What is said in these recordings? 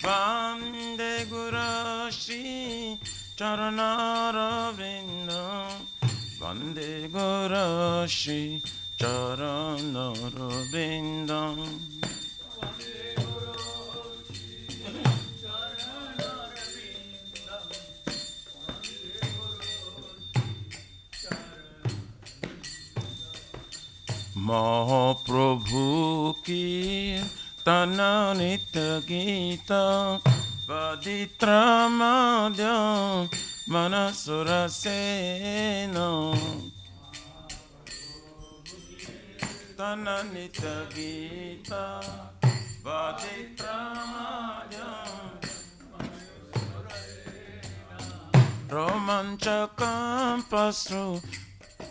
Vande Guru Shri Charanarvindam Vande Guru Shri Charanarvindam Mahaprabhu ki Tana Nitya Gita Vaditra Madhya Manasura Sena Tana Nitya Gita Vaditra Madhya Romanchakam Pasru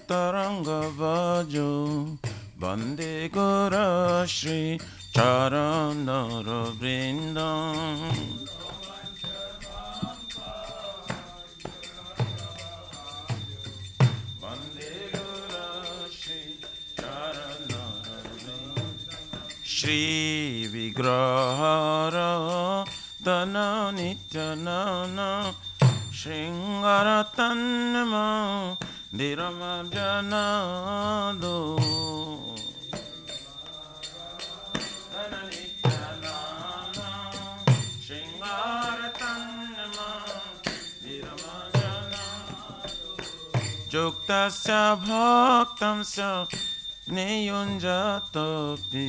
Taranga Vajo Vande Guru Shri Charanarvindam Vande Guru Shri Charanarvindam Shri Vigrahara Dana Nityanana Shringaratanma Dhiramarjanado Juktasya bhaktamsya niyunjatopi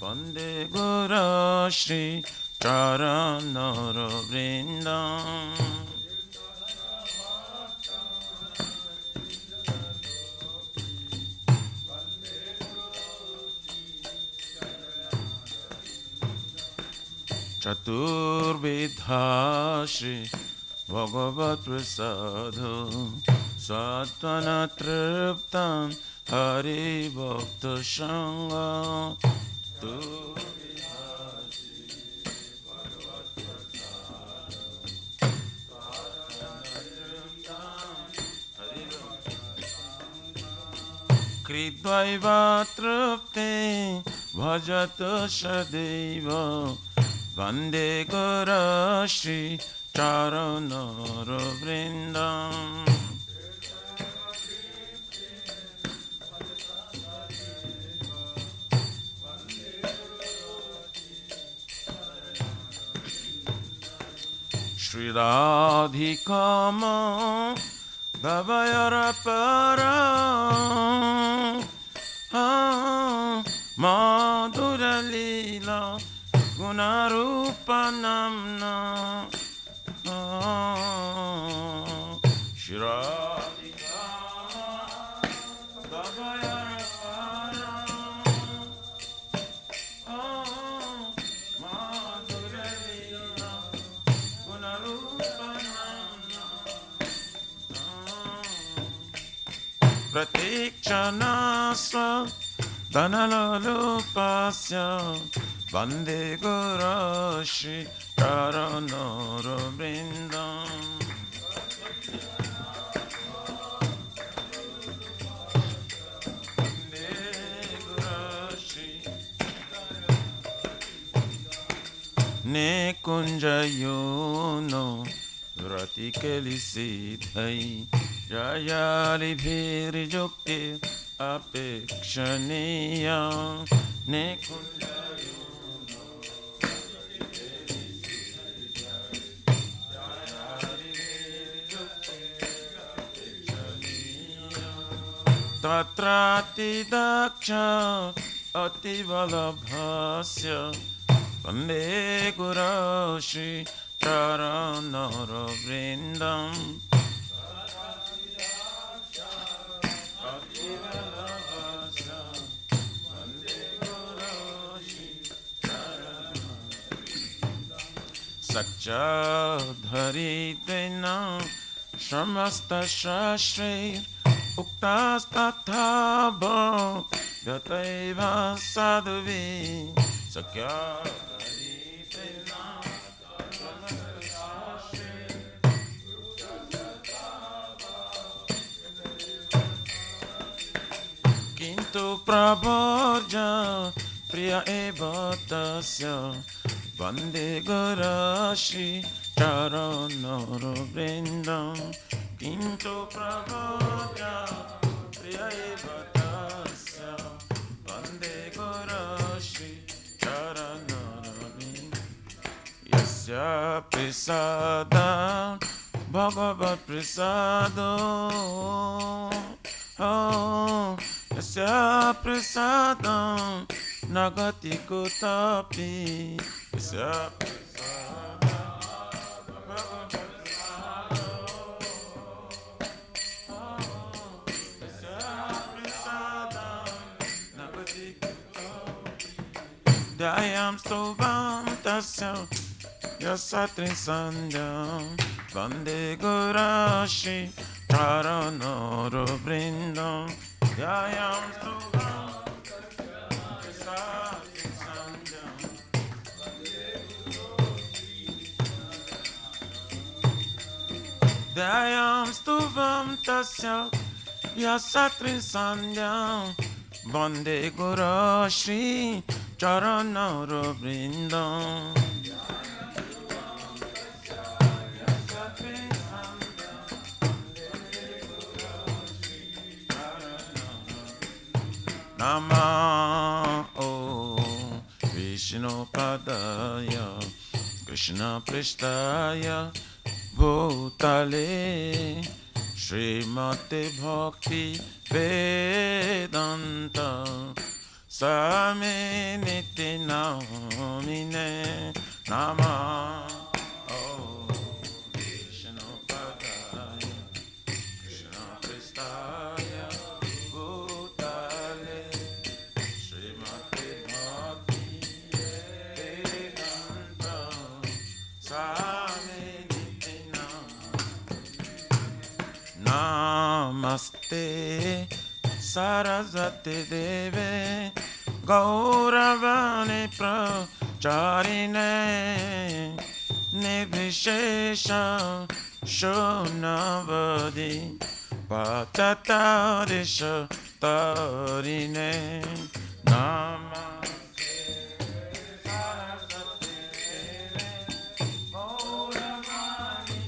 Vande Guru Shri Charanarvindam Chaturvidha Shri Bhagavat Prasado Sattvana Triptam Hari Bhakta Sangha Kridvaiva Tripte Bhajata Shadeva Vande Guru Shri Charanarvindam Shri Radhikama Gavayarapara Madhura Lila Gunarupanamna Shri Radhikama Gavayarapara Madhura Lila Gunarupanamna Pratikshana Dhanalopasya Vande Guru Shri Charanarvindam Vande Guru Shri Nekunjayono Ratikelisidhai Jayali Bhiri Jukti Apekshaniya Nekunjayono Tatrati Daksha Ativalabhasya Vande Guru Shri Charanarvindam Sakchadharitena Shamasta Shashrir Uktastathabha Gataiva Sadhuvi Sakchadharitena Kintu Prabharja Priya Eva Tasya Vande Guru Shri Charanara Vrindam Kinto Prabodya Priyaiva Tasya Vande Guru Shri Charanara Vrindam Yasya Prasada Bhagavad Prasado Yasya Prasadam Nagati Kutapi Yasya Prasadam Bhagavad Prasado Yasya Prasadam Nagati Kutapi Dayam Stovam Tasya Yasatri Sandhyam Vande Guru Shri Charanara Vrindam Dayam Stubham Yasatri Sandhyam Dayam Stubham Tasya Yasatri Sandhyam Vande Guru Shri Charanara Vrindam Nama O Vishnu Padaya Krishna Pristaya Bhutale Srimati Bhakti Vedanta Same Niti Namine Nama O Vishnu Padaya Krishna Pristaya Bhutale Srimati Bhakti Vedanta Same Niti Namaste Saraswati Deve Gauravani Pracharine Nirvishesha Shunavadi Patatarisha Tarine Namaste Saraswati Deve Gauravani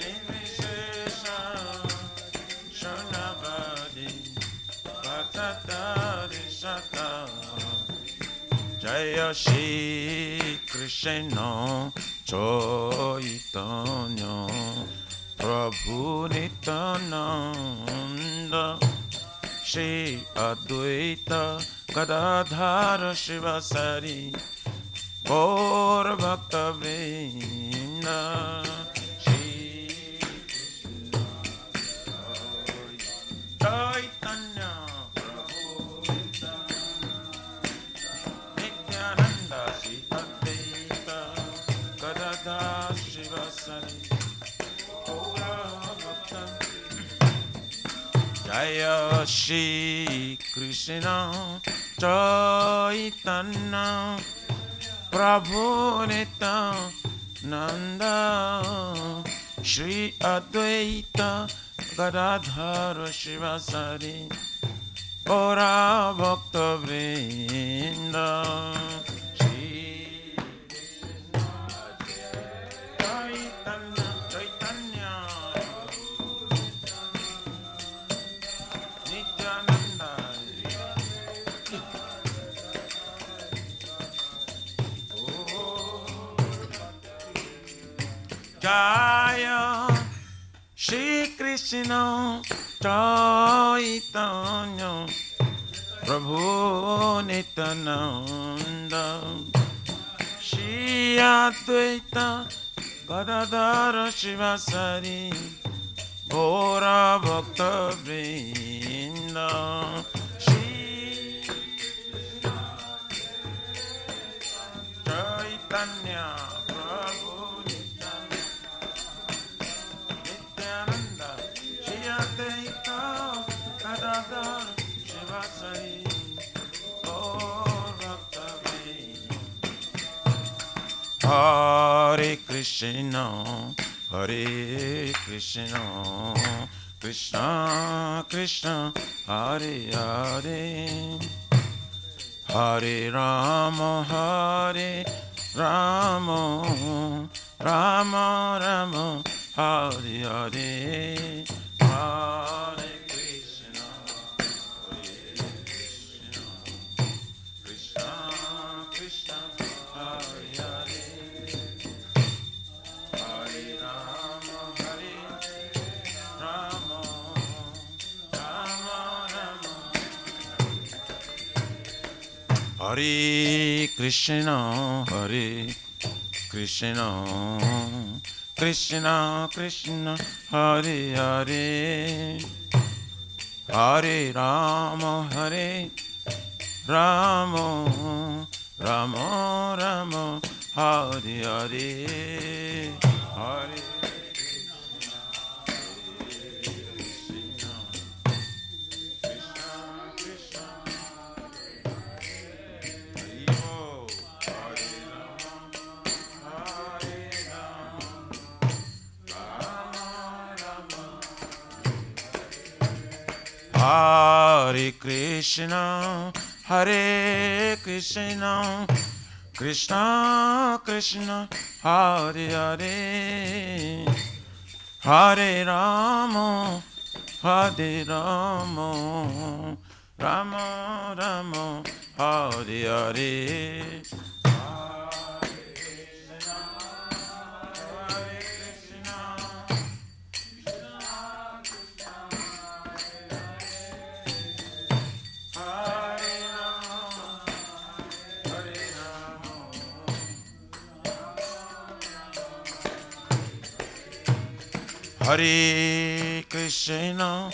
Nirvishesha Shunavadi Patatarisha Jaya Shri Krishna Chaitanya Prabhu Nityananda Shri Advaita Gadadhara Shivasari Gaur Bhakta Vrinda Shri Chaitanya Prabhu Nityananda Shri Advaita Gadadhara Shivasari Jaya Shri Krishna Chaitanya Prabhu Nityananda Shri Advaita Gadadhara Shivasari Gaura Bhakta Vrinda Shri Chaitanya Chaitanya Nityananda Jaya Shri Krishna Chaitanya Prabhu Nityananda Shri Advaita Gadadhara Shivasari Gaura Bhakta Vrinda Shri Chaitanya Prabhu Nityananda Shri Advaita Gadadhara Shivasari Gaura Bhakta Vrinda Hare Krishna Hare Krishna Krishna Krishna Hare Hare Hare Rama, Hare Rama, Rama Rama, Hare Hare, Hare Krishna, Hare Krishna, Krishna Krishna, Hare Hare, Hare Rama, Hare Rama, Rama Rama, Hare Krishna, Hare Krishna, Krishna Krishna, Hare Hare, Hare Rama, Hare Rama, Rama Rama, Hare Hare, Hare Hare Krishna, Hare Krishna, Krishna Krishna, Hare Hare, Hare Rama, Hare Rama, Rama Rama, Hare Hare. Hare Krishna,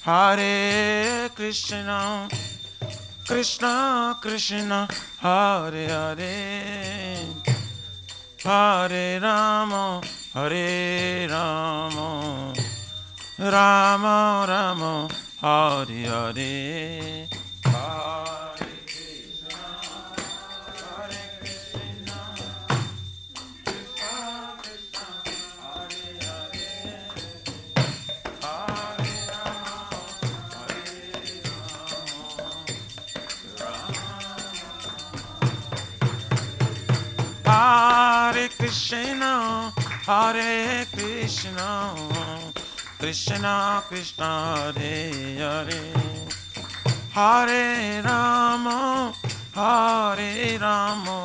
Hare Krishna, Krishna Krishna, Hare Hare, Hare Rama, Hare Rama, Rama Rama, Hare Hare. Hare Krishna, Hare Krishna, Krishna Krishna, Hare Hare, Hare Rama, Hare Rama,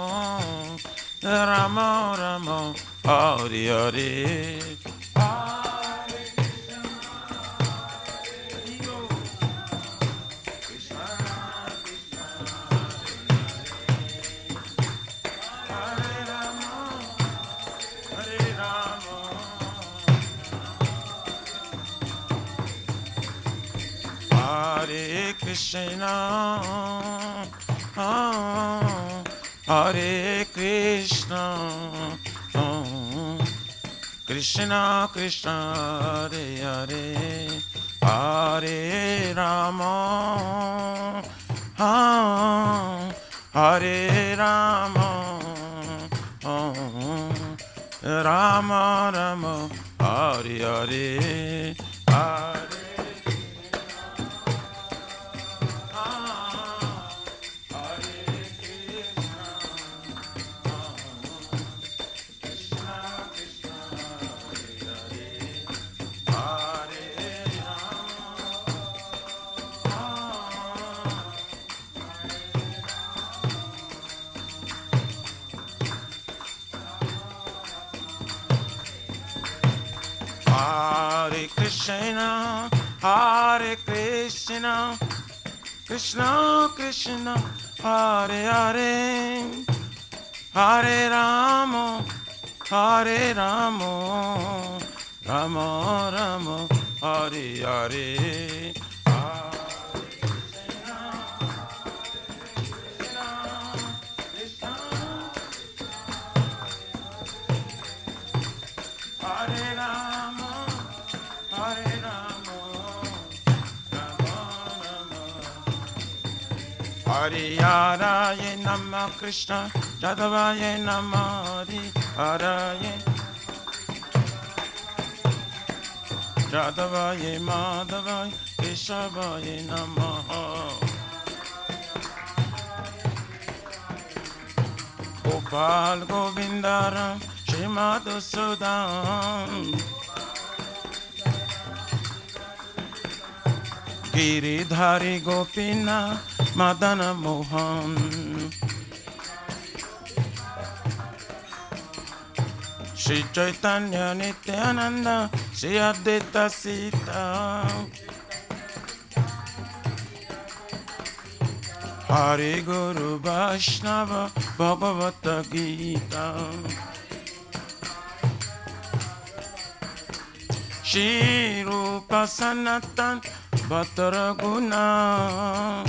Rama Rama, Hare Hare. Hare Krishna, Hare Krishna, Krishna Krishna, Hare Hare, Hare Rama, Hare Rama, Rama Rama, Hare Hare, Hare. Hare Krishna, Hare Krishna, Krishna Krishna, Hare Hare, Hare Rama, Hare Rama, Rama Rama, Hare Hare. Hare Nama Krishna, Jadavaye Nama Hare, Jadavaye Madhavaye Keshavaya Namaha. Gopal Govindaram Shri Madhusudam Giridhari Gopina Madana Mohan Shri Chaitanya Nityananda Shri Advaita Sita Hari Guru Vaishnava Bhagavata Gita Shri Rupa Sanatan Bhattara Guna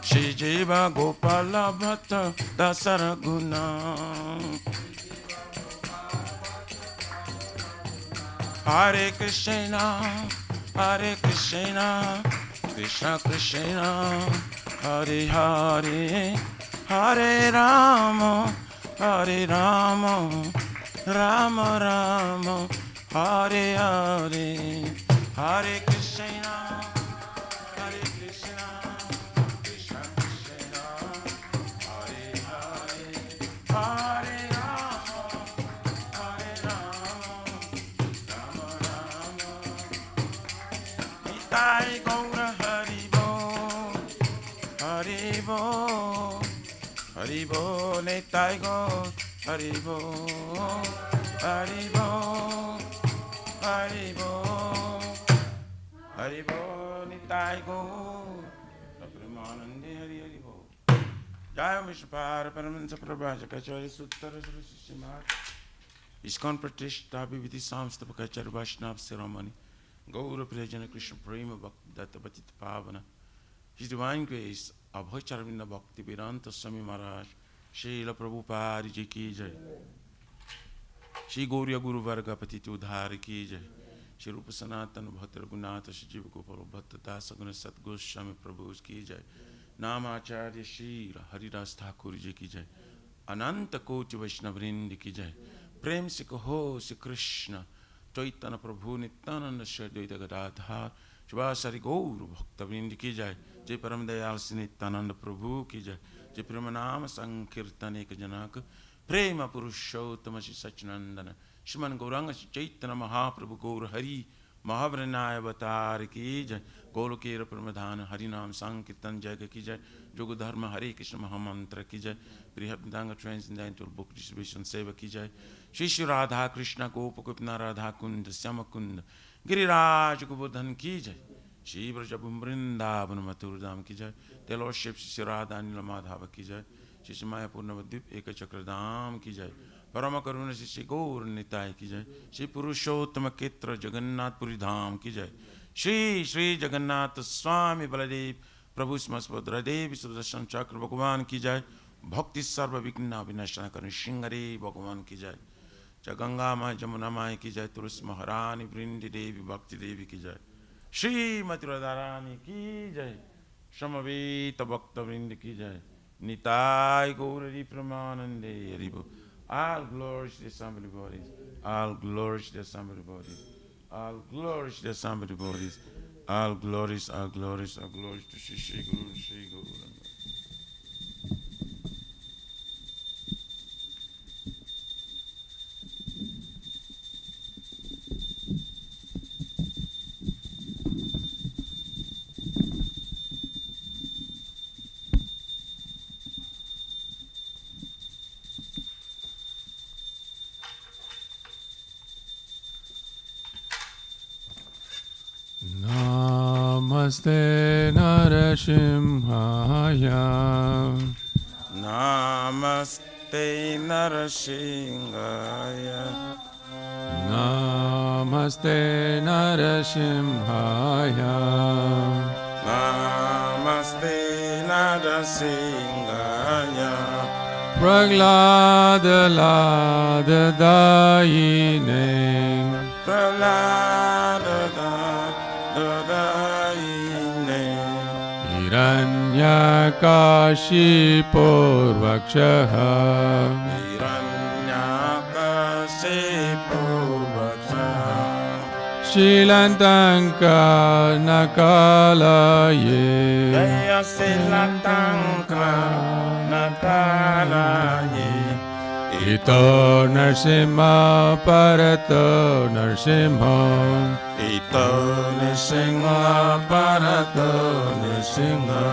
Shri Jiva Gopala Bhatta Dasara Guna Hare Krishna Hare Krishna Krishna Krishna Hare Hare Hare Rama Hare Rama Rama Rama Hare Hare Hare Krishna Hare Krishna Krishna Krishna Hare Hare Hare Rama Hare Rama Rama Rama Nitai Gaura Hari Bo Hari Bo Hari Bo Nitai Gaura Hari Bo Hari Bo Hari Bo Hari Bo Nitai Gaur Pramanande Hari Hari Bo Jai Vishpara Paramansa Prabhajaka Suttara Srimad ISKCON Pratishta Viviti Samstapakachar Vaishnav Ceremony Gaura Prajana Krishna Prema Bhakti Patita Pavana His Divine Grace Abhay Charvinda Bhakti Vedanta Swami Maharaj Srila Prabhupada Ji Ki Jai Shri Gauriya Guru Varga Patiti Udhari Ki Jai Shri Rupa Sanatana Bhakta Raghunatha Shri Jiva Gopal Bhatta Dasa Guna Sat Goswami Prabhu Ki Jai Namacharya Shri Haridas Thakur Ji Ki Jai Ananta Koti Vaishnavrind Ki Jai Prem Se Kaho Se Krishna Chaitanya Prabhu Nityananda Shri Advaita Gadadhar Shivasari Gauru Bhakta Vrind Ki Jai Jai Param Dayal Sri Nityananda Prabhu Ki Jai Jai Premanama Sankirtane Ka Janaka Prema Purushottama Shri Sachinandana Shriman Gauranga Shri Chaitanya Mahaprabhu Gaur Hari Mahavranaya Avatar Ki Jai Golokera Pramadhana Harinam Sankirtan Jaya Ki Jai Yoga Dharma Hare Krishna Mahamantra Ki Jai Brihatmidanga Transcendental Book Distribution Seva Ki Jai Shri Shri Radha Krishna Gopakupna Radha Kunda Syamakunda Giriraj Govardhan Ki Jai Shri Vrajabhum Vrindavan Mathurdham Ki Jai The Lordship Shri Radha Nila Madhava Ki Jai Shri Maya Purnavadvip Eka Chakradham Ki Jai Parama Karuna Shri Gaur Nitai Ki Jai Shri Purushottama Ketra Jagannath Puri Dham Ki Jai Shri Shri Jagannath Swami Baladev Prabhu Smaspadra Devi Sudarshan Chakra Bhagavan Ki Jai Bhakti Sarva Vigna Vinashana Karan Shingare Bhagavan Ki Jai Jaganga Mai Jamuna Mai Ki Jai Tulsi Maharani Vrindi Devi Bhakti Devi Ki Jai Shri Mati Radharani Ki Jai Shamaveta Bhakta Vrindi Ki Jai Nitai Gaurari Pramanande Haribo All glory to the assembly bodies. All glory to the assembly bodies. All glory to the assembly bodies. All glories, all glories, all glories to Shri Shri Guru Shri Guru. Namaste Narasimhaya. Namaste Narasimhaya. Namaste Narasimhaya. Namaste Narasimhaya. Prahlada Lada Dayine. Prahlada Dayine. Hiranyakashipo Vakshaha. Hiranyakashipo Vakshaha. Shilantanka Nakalaye Jaya Silatanka Nakalaye Ito Narsimha Parato Narsimha Ito Nisingha Parato Nisingha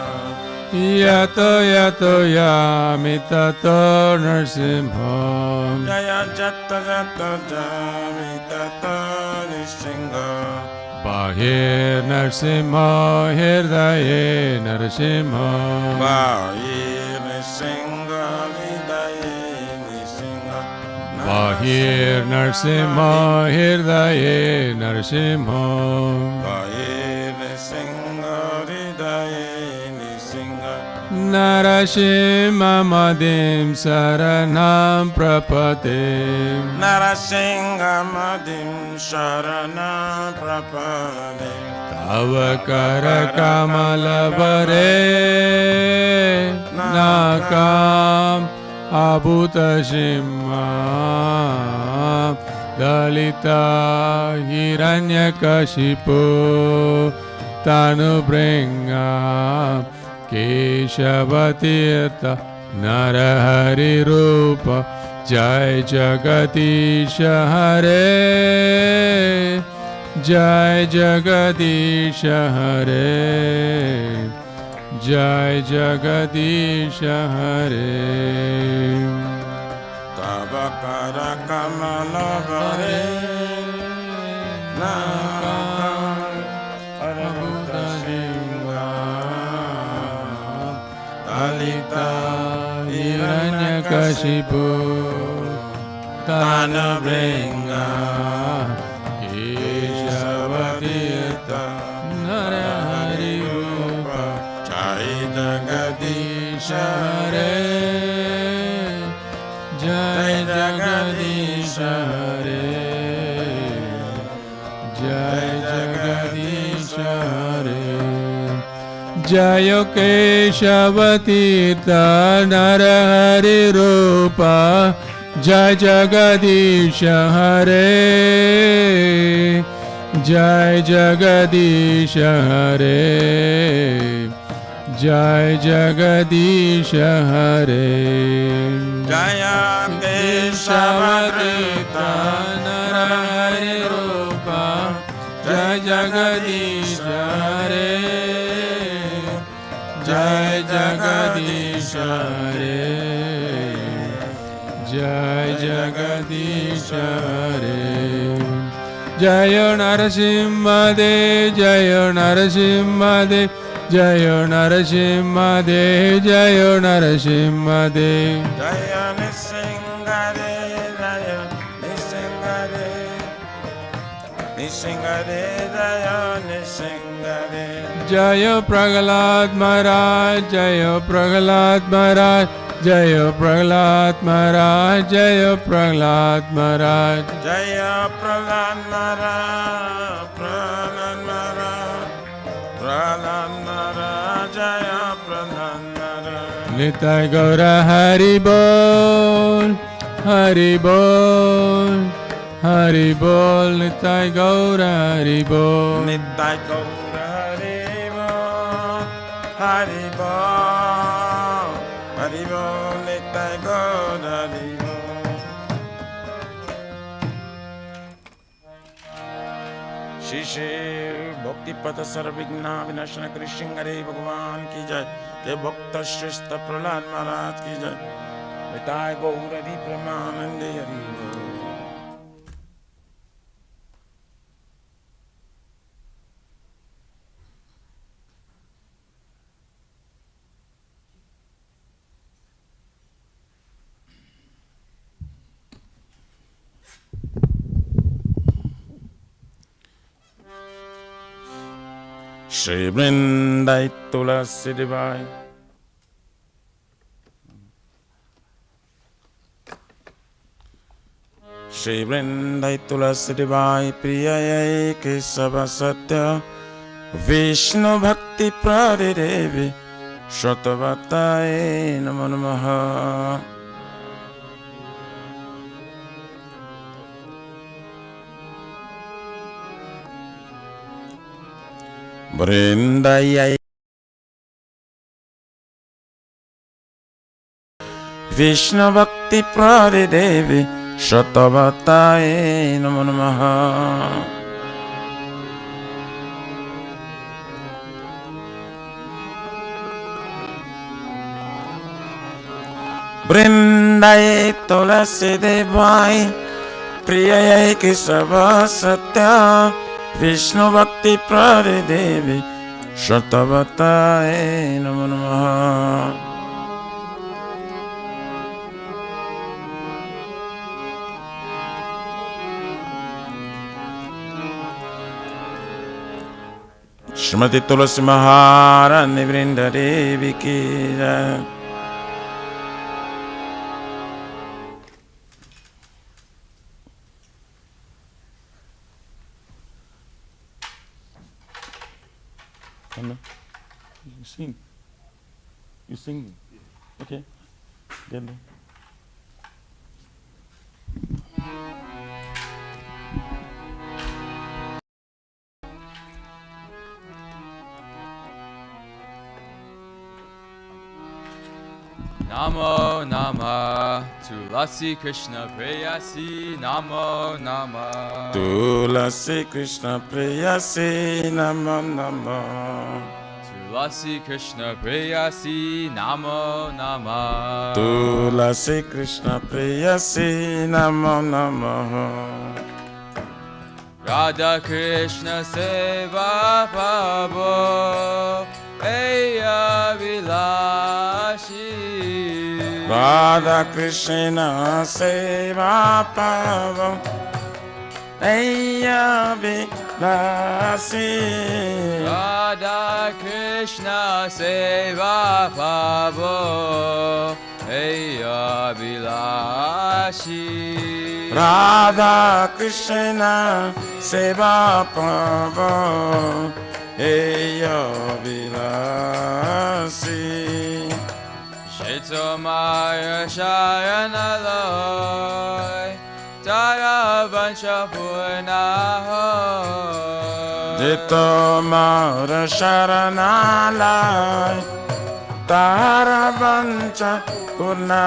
Yato Yato Yamitato Narsimha Jaya Jatta Jatta Jamitato Nisingha Bahir Narsimha Hirdaye Narsimha Bahir Nisingha Hidaye Nisingha Bahir Narsimha Hirdaye Narsimha Bahir Nisingha Hidaye Nisingha Narasimha Madim Saranam Prapatim Narasingha Madim Sharana Prapade Tavakara Kamalavare Nakam Abhuta Simha Dalita Hiranyakashipu Tanubringa Keshavatirtha Narahari Rupa Jai Jagadisha Hare Jai Jagadisha Hare Jai Jagadisha Hare Tavakara Kamalavare Nakam Abhuta Simha Dalita Hiranyakashipu Tanabringa Keshavatirtha Narahari Rupa Jai Jagadisha Hare Jai Jagadisha Hare Jai Jagadisha Hare Jayo Keshavatirtha Narahari Rupa Jai Jagadisha Hare Jai Jagadisha Hare Jai Jagadisha Hare Jaya Keshavatirtha Narahari Rupa Jai Jagadisha Hare Jai Jagadisha Hare Jai Jagadisha Hare Jayo Narasimha Dev Jayo Narasimha Dev Jayo Narasimha Dev Jayo Narasimha Dev Jaya Nisingare Jaya Nisingare Nisingare Jaya Nisingare Jayo Prahalad Maharaj Jayo Prahalad Maharaj Jayo Prahalad Maharaj Jayo Prahalad Maharaj Jaya Prahlad Maharaj Prahlad Maharaj Prahlad Maharaj Jaya Prahlad Maharaj Nitai Gaura Hari Bol Hari Bol Hari Bol Nitai Gaura Hari Bol Nitai Gaura Hari Bol Hari Bol Nitai Gaura Hari Bol Shri Shri Bhakti Pada Sarvigna Vinashana Krishna Hare Bhagavan Ki Jai Jai Bhakta Shrestha Prahlad Maharaj Ki Jai Nitai Gaura Hari Premanande Hari Bol Shri Vrindai Tulasi Devai Shri Vrindai Tulasi Devai Priyayai Kesava Satya Vishnu Bhakti Pradidevi Shratavatai Namo Namaha Vrindaya Vishnu Bhakti Prade Devi Shatavataye Namo Namaha. Vrindaye Tulasi Devai Priyaye Kesava Satya Vishnu Bhakti Prade Devi Shatavataye Namo Namaha. Shrimati Tulasi Maharani Vrinda Devi Ki Jai. Hello. You sing. You sing. Okay. Get there. Namo Namah Tulasi Krishna Prayasi Namo Namah Tulasi Krishna Prayasi Namo Namo. Tulasi Krishna Prayasi Namo Namah Tulasi Krishna Prayasi Namo Namo. Radha Krishna Seva Pavo Eya Vilashi Radha Krishna Seva Pavo Eya Vilasi. Radha Krishna Seva Pavo Eya Vilashi Radha Krishna Seva Pavo Eya Vilasi. Shito Maya Shayana Loy Tara Vancha Purnaho Jito Mara Sharanalai Taravancha Purna.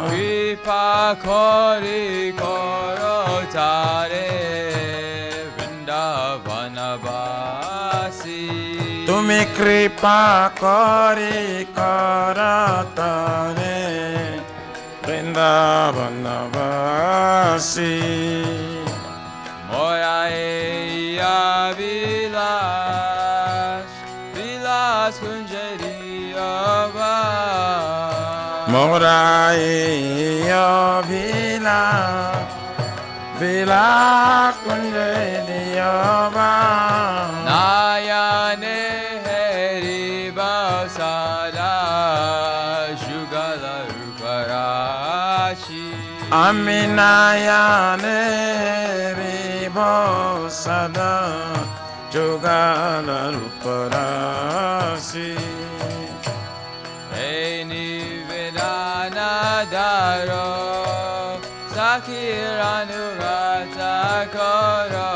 Kripa Kori Koro Tare Vrindavanavasi Tumi kripa kori karatare Vrindavanavasi. Moya Eya Vilas Vilas Kunjari Ava Moraya Vila Vila Kunjayava. Nayane Heri Basada Shugala Ruparashi Aminayane Ribo Sada Jogala Ruparasi. Hey Nivedana Daro Sakiranurata Koro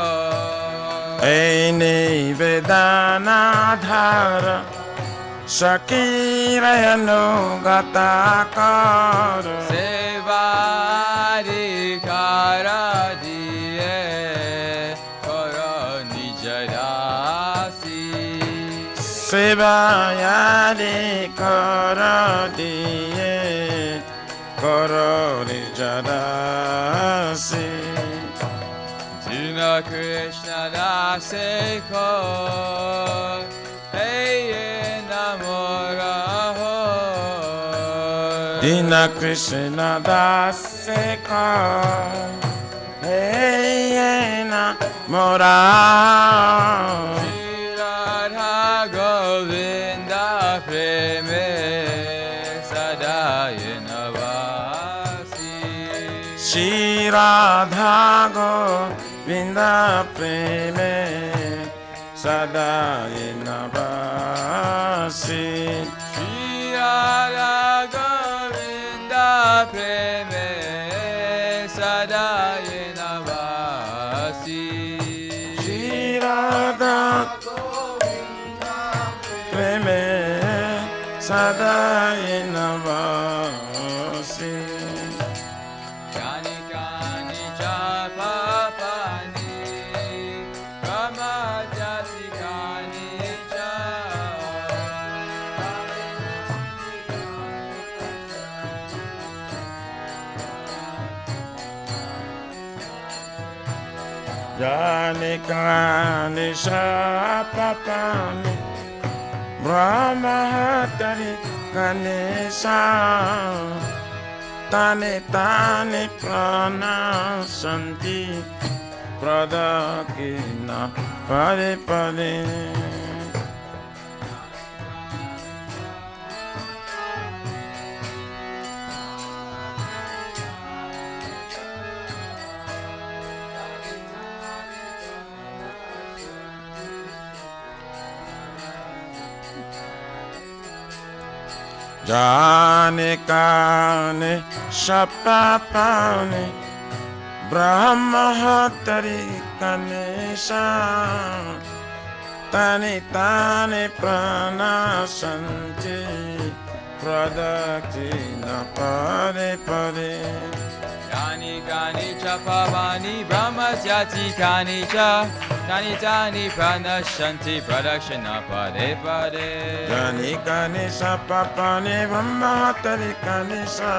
Aini Vedana Dhara Shakirayanu Gatakara. Sevari Karadiye Koro Nijarasi Sevayadi Karadiye Karori Jadasi. Dina Krishna Daseko Eye Namoraho Dina Krishna Daseka Eyena Mora. Radha Govinda Preme Sadayena Vasi Shri Radha Govinda Preme Sadayena Vasi. Shri Radha Govinda Preme Sadayena Vasi Shri Radha Sadai Navasi. Kani kani japa pani, Brahma jati kani ja. Jani kani sapapani, Brahma hatari kanisha. Tane tane prana santi, pradakina pade pade. Jane kane sapapane, Brahma hatari kanesha. Tane tane prana santi, pradakina pade pade. Kani kani japa pani, Brahma jati kani ja. Tani tani prana shanti pradakshina pade pade. Jani kane sapapane, Brahma hatari kanesha.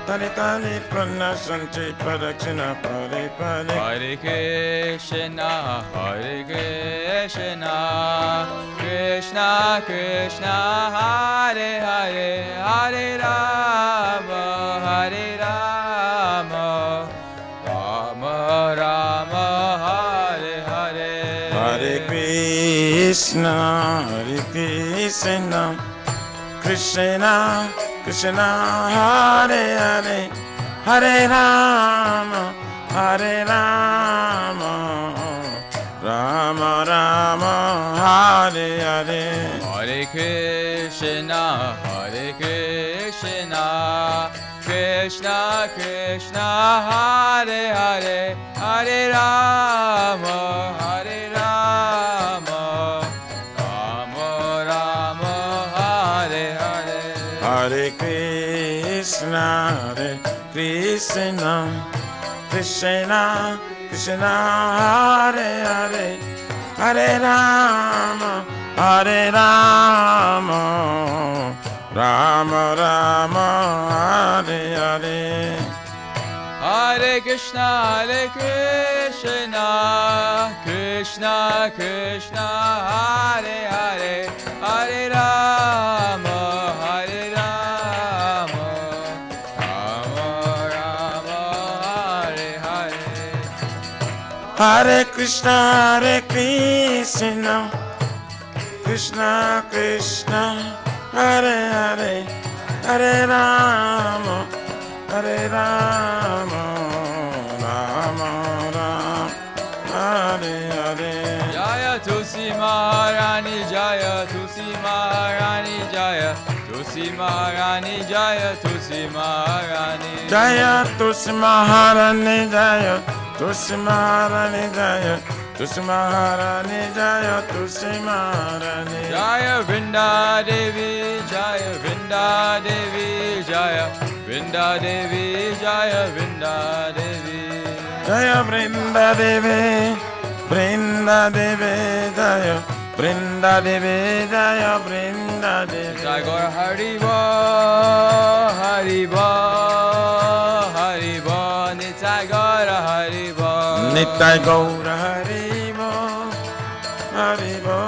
Tane tane prana santi, pradakshina pade pade. Hare Krishna, Hare Krishna, Krishna Krishna, Hare Hare, Hare Rama, Hare Rama, Rama Rama, Hare Hare. Hare Krishna, Krishna Krishna, Hare Hare, Hare Rama, Hare Rama, Rama Rama, Hare Hare. Hare Krishna, Krishna Krishna, Hare Hare, Hare Rama, Hare Rama, Rama Rama, Hare Hare. Hare Krishna, Krishna Krishna, Hare Hare, Hare Rama, Hare Rama, Rama Rama, Hare Hare. Hare Krishna, Krishna Krishna, Hare Hare, Hare Rama, Hare Rama, Rama Rama, Hare Hare. Hare Krishna, Krishna Krishna, Hare Hare, Hare Rama, Hare Rama, Rama Rama, Hare Hare. Jaya Tulsi Maharani, Jaya Tulsi Maharani, Jaya Tulsi Maharani, Jaya Tulsi Maharani. Jaya Tulsi Maharani, Jaya Tulsi Maharani, Jaya Tulsi Maharani, Jaya Tulsi Maharani. Jaya Vrinda Devi, Jaya Vrinda Devi, Jaya Vrinda Devi, Jaya Vrinda Devi. Jaya Vrinda Devi, Vrinda Devi, Jaya Vrinda Devi, Jaya Vrinda Devi. Jai Gaur Hari Bo, Hari Bo, Hari Bo, Nitai Gaur Hari Bo. Nitai Gaura Hari Bo, Hari Bo,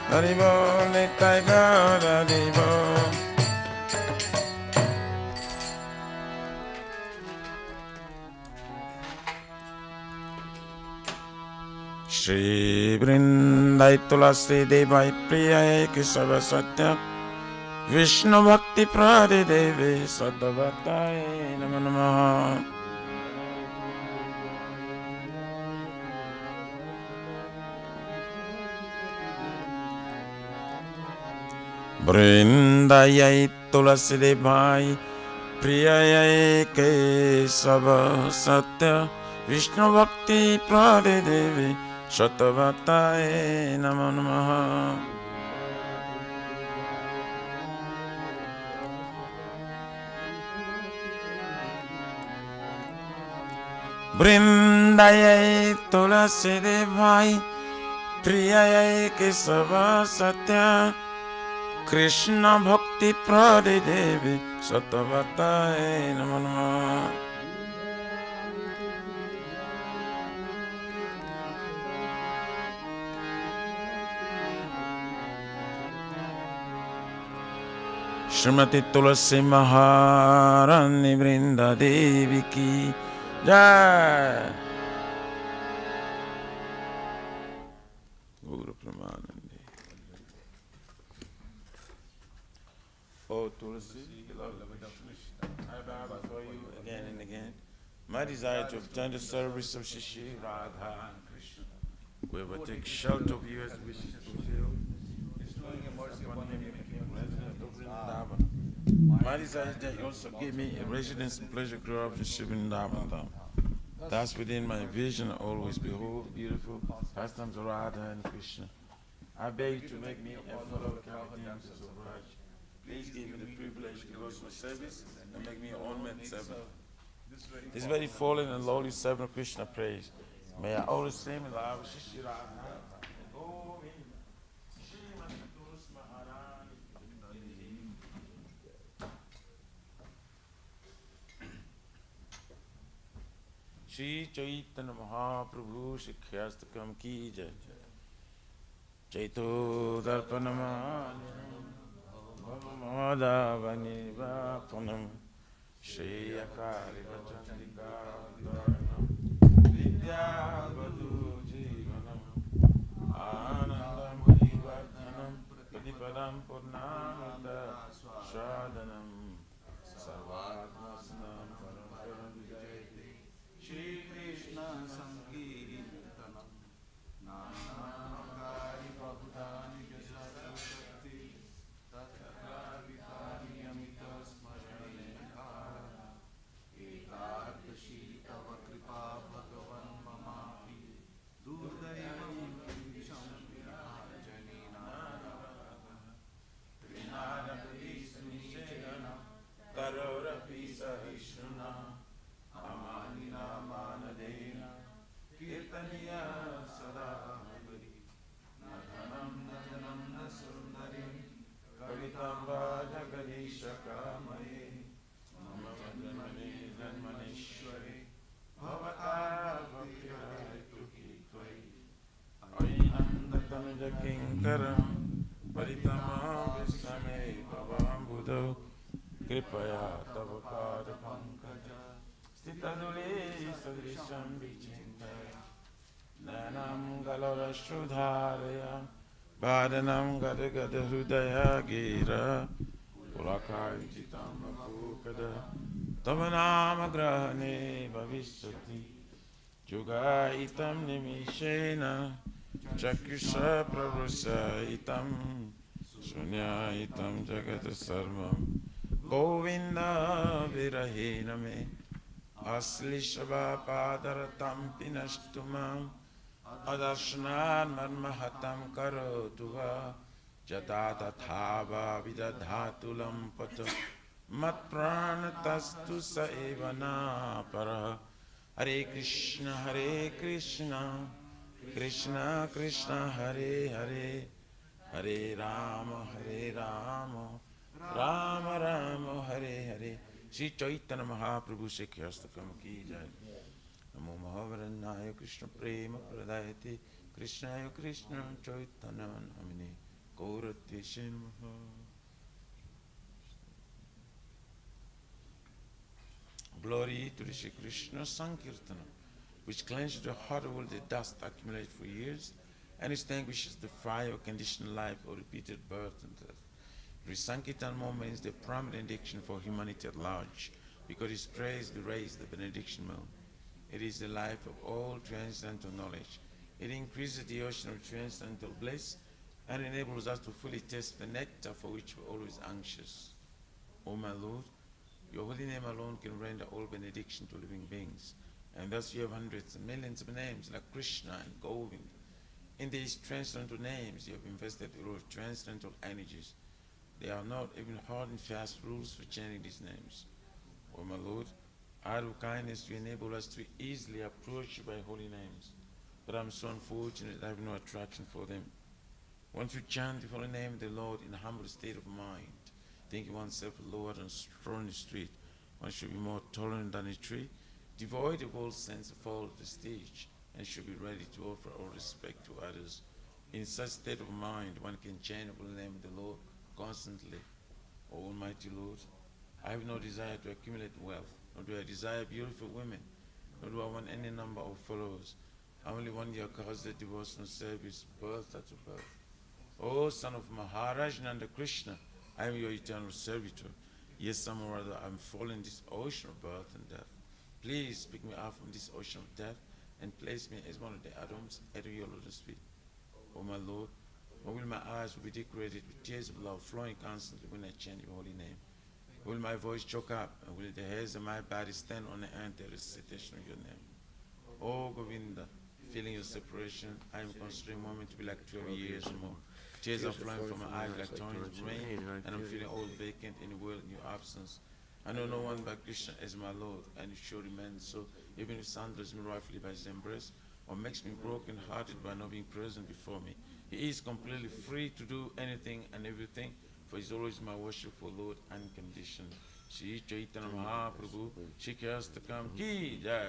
Hari Bo, Nitai Gaura Hari Bo. Shri Vrindai Tulasi Devai Priyai Kesava Satya Vishnu Bhakti Prade Devi Sadavataye Namo Namaha. Vrindayai Tulasi Devai Priyai Kesava Satya Vishnu Bhakti Prade Devi Sadavataye Namo Namaha. Brindayai tulasi devai Priyayai kesava satya Krishna bhakti prade devi Satavatai namo namo. Srimati Tulasi Maharani Vrinda Devi ki Jai. Guru Pramanandi. Oh Tulasi, I bow before you again and again. My desire to obtain the service of Shishi Radha and Krishna. Whoever takes shelter of you as wishes fulfilled. Bestowing your mercy upon him, make him resident of Vrindavan. My desire is that you also give me a residence and pleasure grow up in Vrindavan. Thus within my vision I always behold beautiful pastimes of Radha and Krishna. I beg you to make me a fellow Kalpatamas of Raj. Please give me the privilege to go to service and make me an ornament servant. This very fallen and lowly servant of Krishna praise. May I always sing in love with Shishi Radha. Shri Chaitanya Mahaprabhu Shikyastakam ki jai. Chaito Darpanam Madhavani Vapanam Shri Akari Vachandika Vidya Vadu Jivanam Ananda Mudivardhanam Padipadam Purnamada Shradanam Sarvatmasanam Param Vijayati Shri Krishna Sankirtanam Nanakari Prabhutani Jasarasati Tathakavitani Amita Smaranekara Ekadashi Tava Kripa Bhagavan Mamapi Durdaivam Visham Vihajani Narada Trinadapi Sunishena Karorapi Sahishuna Amanina Manadena Kirtaniya Sadhavadi Nathanam Najanam Nasundarim Kavitam Vajagadisha Kamaye Mama Janmane Janmaneshwari Bhavata Bhaktirai Tuki Tvai Ainandatam Jakinkaram Paritama Visame Bhavam Buddho Kripaya Tava Pada Pankaja Stitaduli Sadrisham Vichintaya Nanam Galara Shrudharaya Badanam Gada Gada Hridaya Gira Pulakar Jitam Apukada Tavanama Grahane Bhavishyati Juga Itam Nimishena Chakyusha Prabhusa Itam Sunya Itam Jagata Sarvam Govinda Virahena Me Asli Shava Padaratam Pinashtumam Adashnan Manmahatam Karotuva Jatata Thava Vidadhatulam Pata Mat Pranatastu Saevana Para Hare Krishna Krishna Krishna Hare Hare Hare Rama Rama Rama Hare Hare. Shri Chaitanya Mahaprabhu Shikyastakam ki jai. Namo Mahavarannaya Krishna Prema Pradayate Krishnaya Krishna Chaitanya Namine Gaurati Namaha. Glory to the Shri Krishna Sankirtana, which cleanses the heart of all the dust accumulated for years and extinguishes the fire of conditioned life or repeated birth and death. The Sankirtan moment is the primary benediction for humanity at large, because its praise will raise the benediction moon. It is the life of all transcendental knowledge. It increases the ocean of transcendental bliss and enables us to fully taste the nectar for which we're always anxious. O my Lord, your holy name alone can render all benediction to living beings, and thus you have hundreds and millions of names like Krishna and Govind. In these transcendental names, you have invested the role of transcendental energies. There are not even hard and fast rules for chanting these names. O my Lord, out of kindness, you enable us to easily approach you by holy names. But I'm so unfortunate I have no attraction for them. Once you chant the holy name of the Lord in a humble state of mind, thinking oneself lower than straw in the street, one should be more tolerant than a tree, devoid of all sense of all prestige, and should be ready to offer all respect to others. In such state of mind, one can chant the holy name of the Lord constantly. O Almighty Lord, I have no desire to accumulate wealth, nor do I desire beautiful women, nor do I want any number of followers. I only want your cause, the devotional service, birth after birth. O son of Maharaj Nanda Krishna, I am your eternal servitor. Yes, somehow or other I am fallen in this ocean of birth and death. Please pick me up from this ocean of death and place me as one of the atoms at your lotus feet. O my Lord, or will my eyes be decorated with tears of love flowing constantly when I chant your holy name? Will my voice choke up, and will the hairs of my body stand on the end the recitation of your name? O Govinda, feeling your separation, I am considering a moment to be like 12 years or more. Tears are flowing from my eyes like torrents of rain, and I'm feeling all vacant in the world in your absence. I know no one but Krishna as my Lord, and it sure remains so, even if sandals me rightfully by his embrace, or makes me broken-hearted by not being present before me. He is completely free to do anything and everything, for he is always my worshipful Lord unconditioned. Shri Chaitanya Mahaprabhu, Shri Kastakam Ki Jai.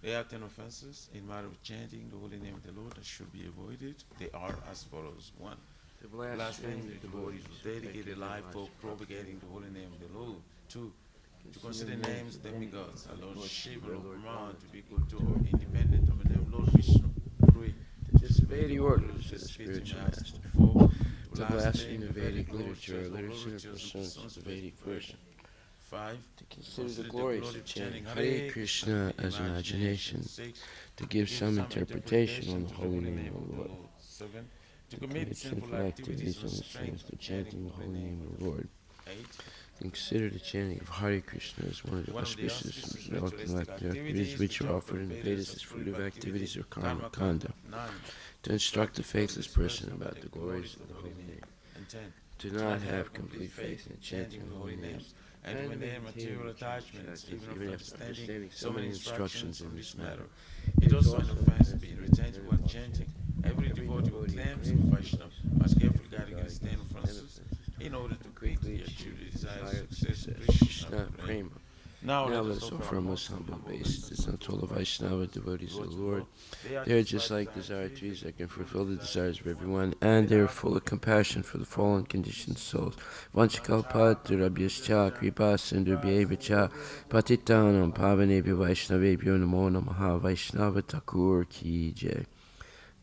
There are 10 offenses in matter of chanting the holy name of the Lord that should be avoided. They are as follows. 1. Blaspheming the devotees who dedicate their life for propagating the holy name of the Lord. 2. To consider names of demigods, our Lord Shiva, Lord Brahma, to be equal to or independent of the name of Lord Vishnu. 3. To disobey the orders of the spiritual master. 4. To blaspheme the Vedic literature or literature pursuant to Vedic version. 5. To consider the glories of chanting Hare Krishna as imagination. 6. To give some interpretation on the holy name of the Lord. 7. To To commit sinful activities on on the strength strength of of chanting the holy name of the Lord. 8. To consider the chanting of Hare Krishna as one of the auspicious and ultimate activities which are offered in the Vedas as fruit of activities or karma kanda. 9. To instruct the faithless person about the glories of the holy name. And 10. To not have complete faith in chanting the holy names, and to maintain material attachments, even after understanding so many instructions in this matter. It also an offense to be retained while chanting. Every devotee who claims to be Vaishnava must carefully guard against 10 offenses in order to quickly achieve the desired success of Krishna Prema. Now Now let us offer a most humble obeisance unto all the Vaishnava devotees of the Lord. They are just like desire trees that can fulfill the desires of everyone, and they are full of compassion for the fallen conditioned souls. Vanchikalpatirabhyascha kripa sindhubhyevacha patitanam pavanebhyo Vaishnavebhyo namo namaha Vaishnava Thakur ki jai.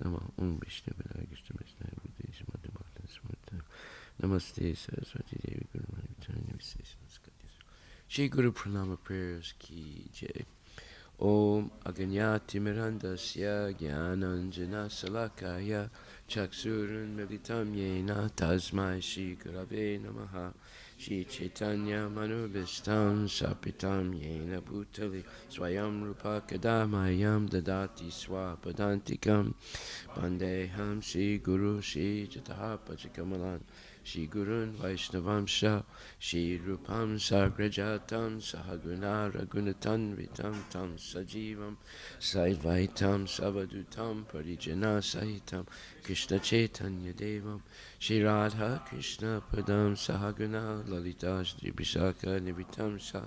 Namo Om Vishnu Padaya Krishna Vaishnava Buddhism Madhumata Smrta Namaste Saraswati Devi Guru Mahani Visesha Shri Guru Pranama prayers ki jai. Om Aganyati Mirandasya Gyananjana Salakaya Chaksurun Militam Yena Tasmai Shri Gurave Namaha Shri Chaitanya Manubhistam Sapitam Yena Bhutali Swayam Rupa Kadamayam Dadati Swapadantikam Bandeham Shri Guru Shri Jataha Pachakamalan Shri Gurun Vaishnavamsha Shri Rupam Sagrajatam Sahaguna Ragunatan Vitam Tam Sajivam Saivaitam Savadutam Parijana Sahitam Krishna Chaitanya Devam Shri Radha Krishna Padam Sahaguna Lalita Shri Vishaka Nivitam Sa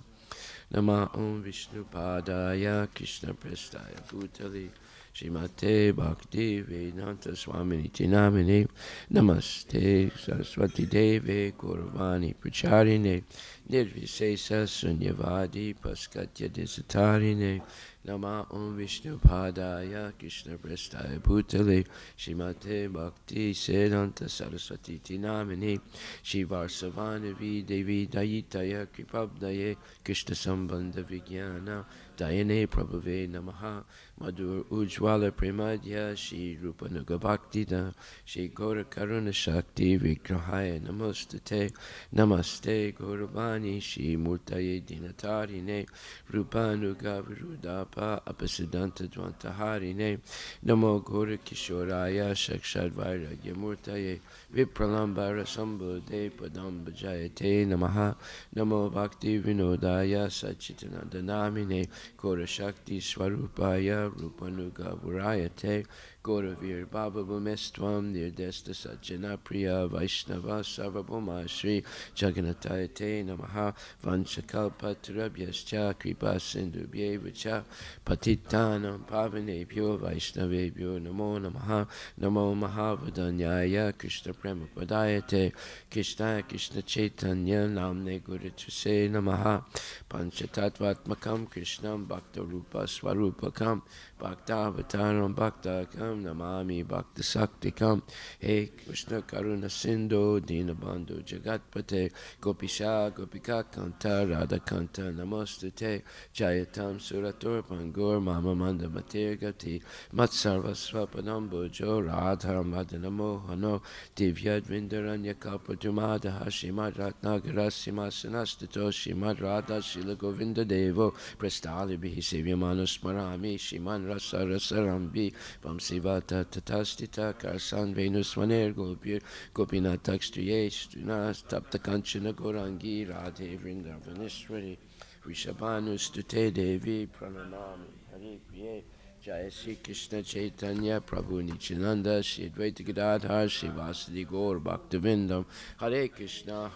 Nama Om Vishnu Padaya Krishna Prestaya Bhutali Srimate Bhakti Vedanta Swamini Tinamine Namaste Saraswati Deve Gauravani Pracharine Nirvisesa Sunyavadi Paskatya Desatarine Nama Om Vishnu Padaya Krishna Prestaya Bhutale Srimate Bhakti Vedanta Saraswati Tinamine Shivarsavanavi Devi Dayitaya Kripabdaye Krishna Sambandha Vijnana Dayane Prabhave Namaha Madhur Ujwala Premadya Shri Rupa Nuga Bhaktida Shri Gaura Karuna Shakti Vigrahaya Namastate Namaste Gauravani Shri Murtaye Dinatarine Rupa Nuga Viruda Swarupa Apasiddhanta Dvantaharine Namo Gora Kishoraya Shakshadvairagya Murtaye Vipralambara Sambodhe Padam Bhajayate Namaha Namo Bhakti Vinodaya Sachitananda Namine Gora Shakti Swarupaya Rupanuga Vurayate Gauravir Baba Bhumestvam Nirdesta Sajjana Priya Vaishnava Sarvabhuma Shri Jagannathayate Namaha Vanchakalpatarabhyascha Kripa Sindhubhyevacha Patitanam Pavanebhyo Vaishnavebhyo Namo Namaha Namo Mahavadanyaya Krishna Prema Padayate Krishna Krishna Chaitanya Namne Guru Tuse Namaha Panchatattvatmakam Krishnam Bhakta Rupa Swarupakam Bhaktavataram Bhaktakam Namami Bhakta Saktikam He Krishna Karuna Sindhu Dinabandhu Jagatpate Gopisha Gopika Kanta Radha Kanta Namostute Jayatam Suratur Pangur Mama Manda Matir Gati Matsarva Swapadam Bojo Radha Madana Mohano Divyad Vindaranya Kalpatumada Hashimad Ratnagara Simhasanastito Shimad Radha Shila Govinda Devo Prestali Bihi Sevyamanu Smarami Shiman Rasa Rasarambi Vamsivata Tatastita Karsan Venus Maner Gopir Gopinatakstuye Stunas Tapta Kanchana Gorangi Radhe Vrindavaneshwari Rishabhanu Stute Devi Pranamami Hari Priye Jai Sri Krishna Chaitanya Prabhu Nityananda Shri Advaita Gadadhar Shri Vasadi Gaur Bhaktivinoda Hare Krishna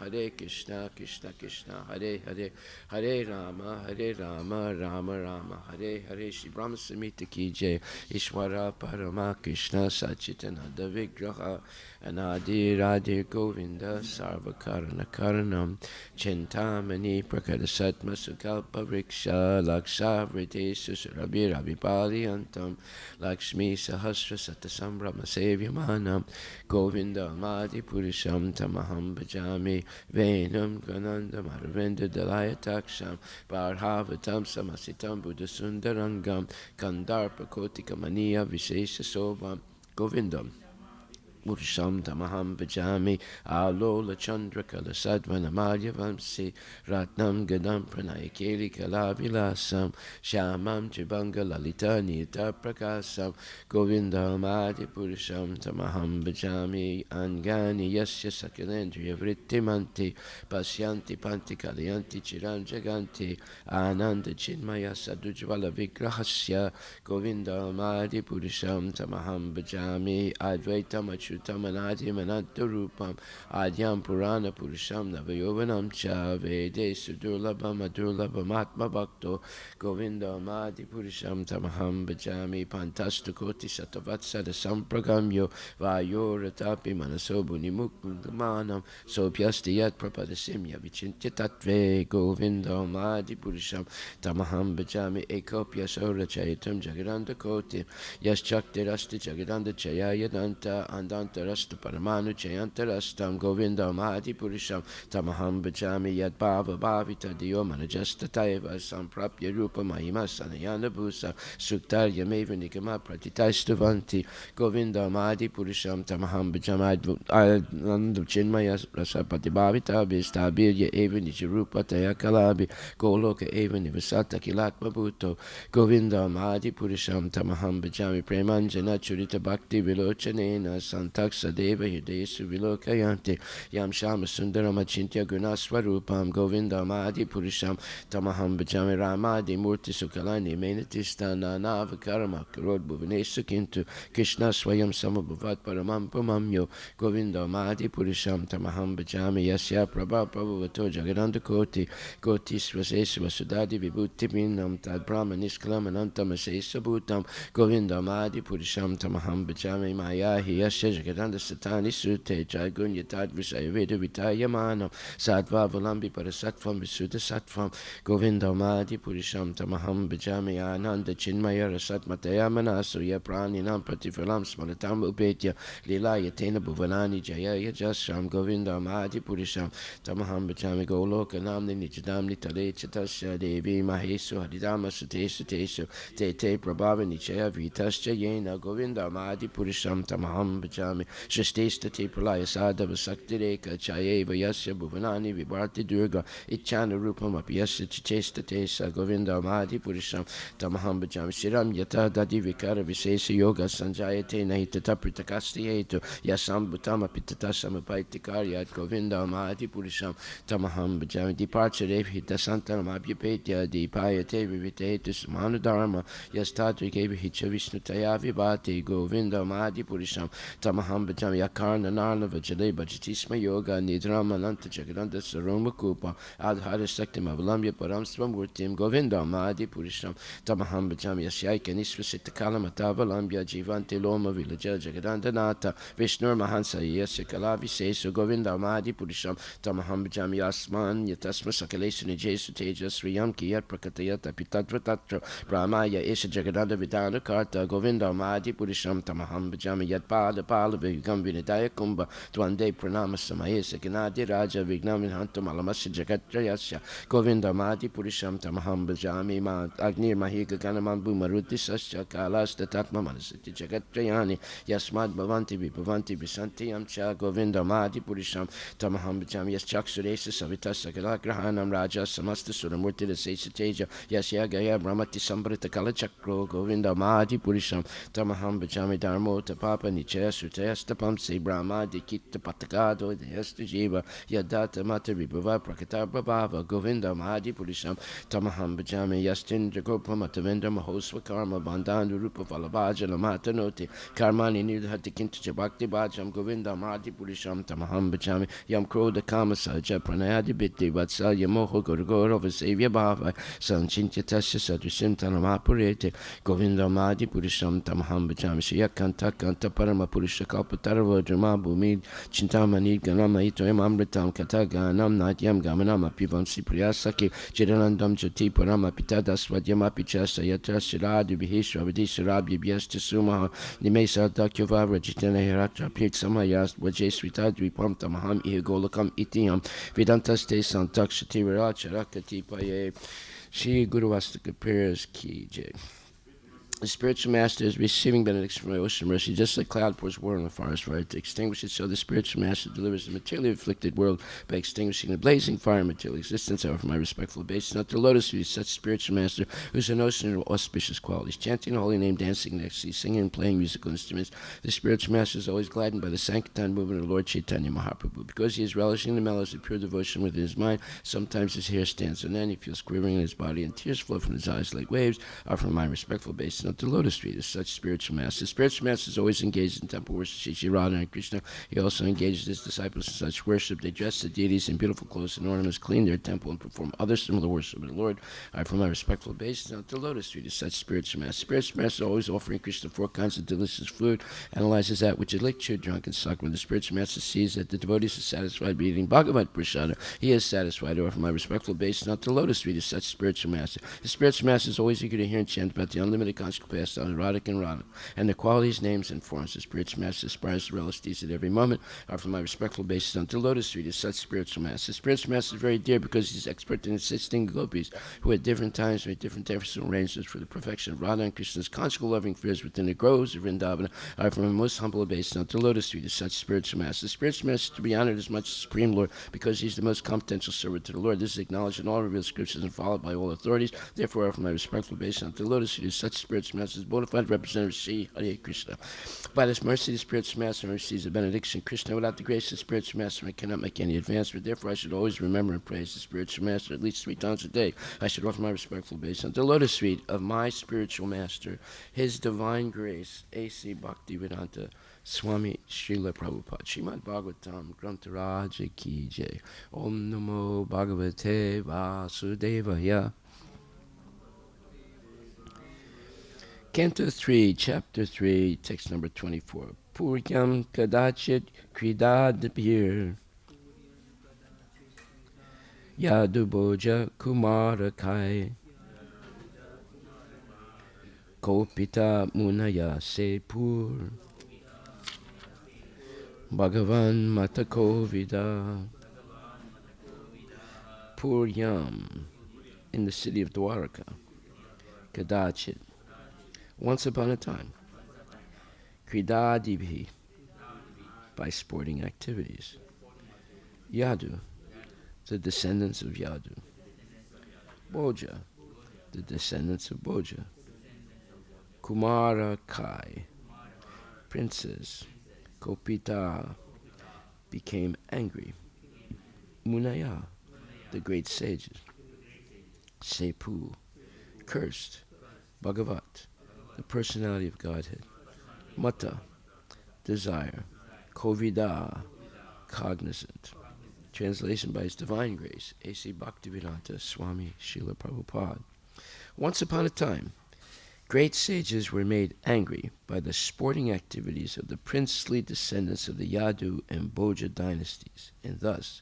Krishna Krishna Hare Hare Hare Rama Rama Rama Hare Hare Shri Brahma Samhita Ki Jai Ishwara Parama Krishna Sachitananda Vigraha Anadi Radhe Govinda Sarva Karana Karanam Chintamani Prakada Satma Sukalpa Vriksha Laksha Vrite Susurabi Rabipali Antam Lakshmi Sahasra Satasambrahma Sevyamanam Govinda Amadi Purisham Tamaham Bhajami Venam Ganandam Aravinda Dalayataksham Bharhavatam Samasitam Buddha Sundarangam Kandarpa Kotika Mania Vishesha Sobam Govindam Purusham Tamaham Bhajami Alola Chandra Kala Sadvana Madhya Vamsi Ratnam Gadam Pranayakeli Kalavilasam Shamam Tribanga Lalita Nita Prakasam Govinda Madhya Purusham Tamaham Bhajami Angani Yasya Sakalendriya Vrittimanti Pasyanti Panti Kalayanti Chiran Jaganti Ananda Chinmaya Sadujvala Vigrahasya Govinda Madhya Purusham Tamaham Bhajami Advaita Tamanati Manata Rupam Adyam Purana Purusham Navayovanam Cha Vede Sudurlabham Adurlabham Atma Bhakto Govinda Amadi Purusham Tamaham Bhajami Pantastu Koti Satavatsada Sampragamyo Vayo Ratapi Manasobuni Mukmanam Sopyasti Yat Prapadasimya Vichintya Tatve Govinda Amadi Purusham Tamaham Bhajami Ekopya Sora Chayitam Jagaranda Koti Yas Chakti Rasti Jagaranda Chaya Yadanta Andanta Rasta Paramanu Chayanta Rastam Govinda Mahadi Purisham Tamaham Bhajami Yad Bhava Bhavita Dio Manajasta Taiva Samprapya Rupa Mahima Sanayana Bhusa Suktarya Meva Nikama Pratitaistavanti Govinda Mahadi Purisham Tamaham Bhajami Anand Chinmaya Rasapati Bhavita Bistabirya Eva Nijarupa Tayakalabi Goloka Eva Nivasata Kilatma Bhuto Govinda Mahadi Purisham Tamaham Bhajami Premanjana Churita Bhakti Vilochanena Santaksa Deva Hidesu Vilokayanti Yam Shama Sundaram Achintya Gunaswarupam Govinda Mahadi Purisham Tamaham Bhajami Ramadi Murti Sukalani Menatistana Navakarama Karod Bhuvanesu Kintu Krishna Swayam Samabhavat Paramam Pamamyo Govinda Mahadi Purisham Tamaham Bhajami Yasya Prabha Prabhavato Jagadanda Koti Koti Svasesu Vasudadi Vibhuti Vinam Tad Brahma Niskalam Anantam Asesa Bhutam Govinda Mahadi Purisham Tamaham Bhajami Mayahi Yasya Jagadanda Satani Sute Jaigunya Tad Visaya Veda Vitayamana Sadva Valambi Parasatvam Visuddha Sattvam Govinda Mahadi Purisham Tamaham Bhajami Ananda Chinmaya Rasat Mataya Manasuya Praninam Pratifalam Smaratam Upetya Lilaya Tena Bhuvanani Jaya Yajasram Govinda Mahadi Purisham Tamaham Bhajami Goloka Namni Nijadamni Tale Chatasya Devi Mahesu Haridama Sutesu Tesu Te Te Prabhava Nichaya Vitasya Yena Govinda Mahadi Purisham Tamaham Bhajami Bhajami Shrististati Pralaya Sadhava Saktireka Chayeva Yasya Bhuvanani Vibharti Durga Ichana Rupam Apyasya Chichestate Sa Govinda Mahadi Purisham Tamaham Bhajami Shiram Yata Dadi Vikara Visesa Yoga Sanjayate Nahitata Pritakasti Yasam Bhutama Pitatasam Paitikaryat Govinda Mahadi Purisham Tamaham Bhajami Departure Hita Santanam Abhyapetya Dipayate Vivitetu Samana Dharma Yastatu Kevihicha Vishnu Taya Vibhati Govinda Mahadi Purisham Tamaham Bhajami Yakarna Narna Vajale Bhajatisma Yoga Nidrama Nanta Jagadanda Saroma Kupa Adhara Sakti Avalamya Param Swamurtim Govinda Mahadi Purisham Tamaham Bhajami Yasyaika Nisvasita Kalamatava Lambya Jivante Loma Villaja Jagadanda Nata Vishnur Mahansa Yasya Kalavi Sesu Govinda Mahadi Purisham Tamaham Bhajami Yasman Yatasma Sakalesuni Jesu Tejas Sriyam Kiyat Prakatayata Pitatra Tatra Brahmaya Isha Jagadanda Vidana Karta Govinda Mahadi Purisham Tamaham Bhajami Yat Pada Pala Vigam Vinidaya Kumbha Twande Pranama Samayesa Ganadi Raja Vignamin Hantam Alamasya Jagatrayasya Govinda Mahadi Purisham Tamaham Bhajami Ma Agnir Mahiga Ganaman Bumaruti Sasya Kalas Tatma Manasati Jagatrayani Yasmad Bhavanti Vibhavanti Visanti Amcha Govinda Mahadi Purisham Tamaham Bhajami Yas Chaksuresa Savita Sakala Grahanam Raja Samasta Suramurti Sesa Teja Yasya Gaya Brahmati Sambrita Kala Chakro Govinda Mahadi Purisham Tamaham Bhajami Dharmo Tapapa Nichaya Sutayastapam Se Brahma Dikita Patakado Deyastu Jiva Yadata Mata Vibhava Prakata Bhavava Govinda Mahadi Purisham Tamaham Bhajami Yastin Jagopa Matavendra Mahosva Karma Bandhan Rupa Valabhaja Lamata Noti Karmani Nidhati Kinta Jabakti Bhajam Govinda Mahadi Purisham Tamaham Bhajami Yam Kroda Kama Saja Pranayadi Bitti Vatsalya Moho Gorgoro Vasavya Bhava Sanchintya Tasya Sadrisim Tanamapurete Govinda Mahadi Purisham Tamaham Bhajami Shayakanta Kanta Parama Purisha Kalpatarva Drama Bhumi Chintamani Ganama Ito Amritam Kataganam Natyam Gamanama Pivam Sipriyasaki Chiranandam Jati Parama Pitada Swadyama Pichasa Yatra Shiradi Bihishra Vidisarabhi Vyasta Sumaha Nimesa Dakyava Rajitana Hiratra Pit Samayas Vajesvita Dvipam Tamaham Ihagolakam Itiyam Vedantaste Santakshati Viracharakati Paye Shri Guru Vastika Prayers Ki Jai. The spiritual master is receiving benediction from my ocean mercy, just like cloud pours water on the forest fire to extinguish it, so the spiritual master delivers the materially afflicted world by extinguishing the blazing fire of material existence. However, my respectful obeisance not the lotus feet, such spiritual master who's an ocean of auspicious qualities, chanting the holy name, dancing in ecstasy, singing and playing musical instruments. The spiritual master is always gladdened by the sanctified movement of Lord Chaitanya Mahaprabhu. Because he is relishing the mellows of pure devotion within his mind, sometimes his hair stands on end, he feels quivering in his body, and tears flow from his eyes like waves. Offer my respectful obeisance the lotus feet is such spiritual master. Spiritual master is always engaged in temple worship, Shri Radha and Krishna. He also engages his disciples in such worship. They dress the deities in beautiful clothes and ornaments, clean their temple, and perform other similar worship of the Lord. I, for my respectful obeisance, the lotus feet is such spiritual master. Spiritual master is always offering Krishna 4 kinds of delicious food, analyzes that which is licked, chewed, drunk, and sucked. When the spiritual master sees that the devotees are satisfied by eating Bhagavad Prasada, he is satisfied. I offer my respectful obeisance, the lotus feet is such spiritual master. The spiritual master is always eager to hear and chant about the unlimited conscious pastime of Radha and Radha, and the qualities, names, and forms. The spiritual master aspires to relish these at every moment. Offer my respectful obeisance unto lotus feet is such spiritual master. The spiritual master is very dear because he's expert in assisting gopis who at different times make different different arrangements for the perfection of Radha and Krishna's conjugal loving affairs within the groves of Vrindavana. Offer my most humble obeisance unto lotus feet is such spiritual master. The spiritual master is to be honored as much as Supreme Lord because he's the most competential servant to the Lord. This is acknowledged in all revealed scriptures and followed by all authorities. Therefore, I offer my respectful obeisance unto lotus feet is such spiritual master as bona fide representative Sri Hare Krishna. By this mercy, the spiritual master receives a benediction. Krishna, without the grace of the spiritual master, I cannot make any advancement. Therefore, I should always remember and praise the spiritual master at least 3 times a day. I should offer my respectful obeisance unto the lotus feet of my spiritual master, His Divine Grace, A.C. Bhaktivedanta Swami Srila Prabhupada. Srimad Bhagavatam Grantaraja Ki Jai. Om Namo Bhagavate Vasudevaya. Canto 3, Chapter 3, text number 24. Puryam kadachit kridadabhir yaduboja kumarakai kopita munaya sepur Bhagavan Matakovida. Puryam, in the city of Dwarka. Kadachit, once upon a time. Kridadibhi, by sporting activities. Yadu, the descendants of Yadu. Boja, the descendants of Boja. Kumara Kai, princes. Kopita became angry. Munaya, the great sages. Sepu, cursed. Bhagavat, the personality of Godhead. Mata, desire. Kovida, cognizant. Translation by His Divine Grace, A.C. Bhaktivedanta Swami Srila Prabhupada. Once upon a time, great sages were made angry by the sporting activities of the princely descendants of the Yadu and Bhoja dynasties, and thus,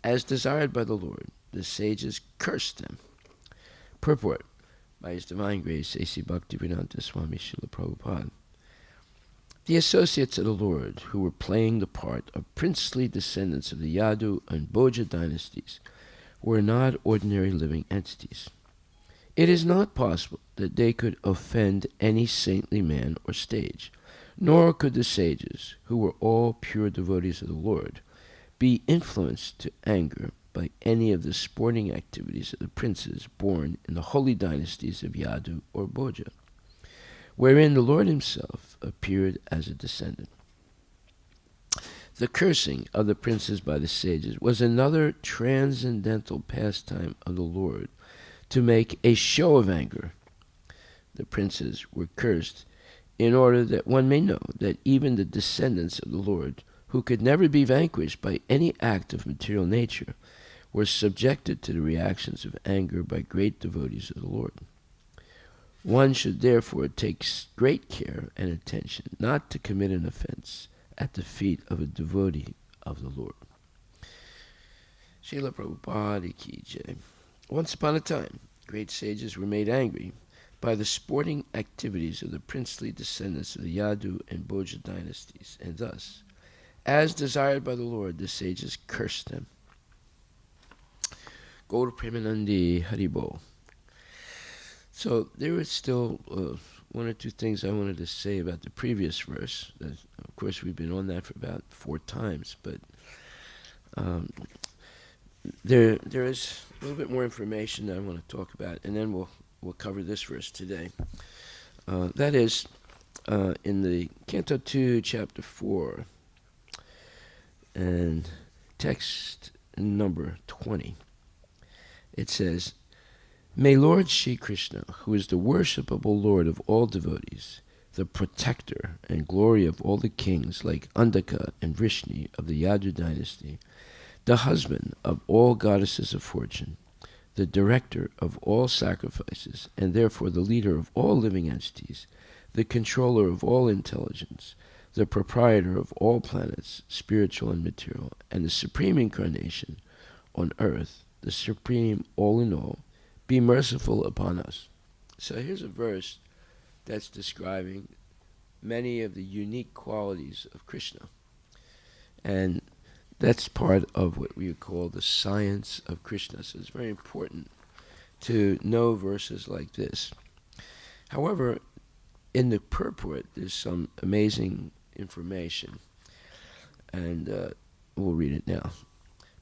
as desired by the Lord, the sages cursed them. Purport by His Divine Grace, A.C. Bhaktivedanta Swami Srila Prabhupada. The associates of the Lord, who were playing the part of princely descendants of the Yadu and Bhoja dynasties, were not ordinary living entities. It is not possible that they could offend any saintly man or stage, nor could the sages, who were all pure devotees of the Lord, be influenced to anger by any of the sporting activities of the princes born in the holy dynasties of Yadu or Bhoja, wherein the Lord Himself appeared as a descendant. The cursing of the princes by the sages was another transcendental pastime of the Lord to make a show of anger. The princes were cursed in order that one may know that even the descendants of the Lord, who could never be vanquished by any act of material nature, were subjected to the reactions of anger by great devotees of the Lord. One should therefore take great care and attention not to commit an offense at the feet of a devotee of the Lord. Srila Prabhupada Ki Jai. Once upon a time, great sages were made angry by the sporting activities of the princely descendants of the Yadu and Bhoja dynasties, and thus, as desired by the Lord, the sages cursed them. Gaur Premanandi Haribo. So there was still one or two things I wanted to say about the previous verse. Of course, we've been on that for about 4 times, but there is a little bit more information that I want to talk about, and then we'll cover this verse today. That is in the Canto 2, Chapter 4, and text number 20. It says, "May Lord Shri Krishna, who is the worshipable Lord of all devotees, the protector and glory of all the kings like Andaka and Vrishni of the Yadu dynasty, the husband of all goddesses of fortune, the director of all sacrifices, and therefore the leader of all living entities, the controller of all intelligence, the proprietor of all planets, spiritual and material, and the supreme incarnation on earth, the supreme all in all, be merciful upon us." So here's a verse that's describing many of the unique qualities of Krishna. And that's part of what we would call the science of Krishna. So it's very important to know verses like this. However, in the purport, there's some amazing information. And we'll read it now.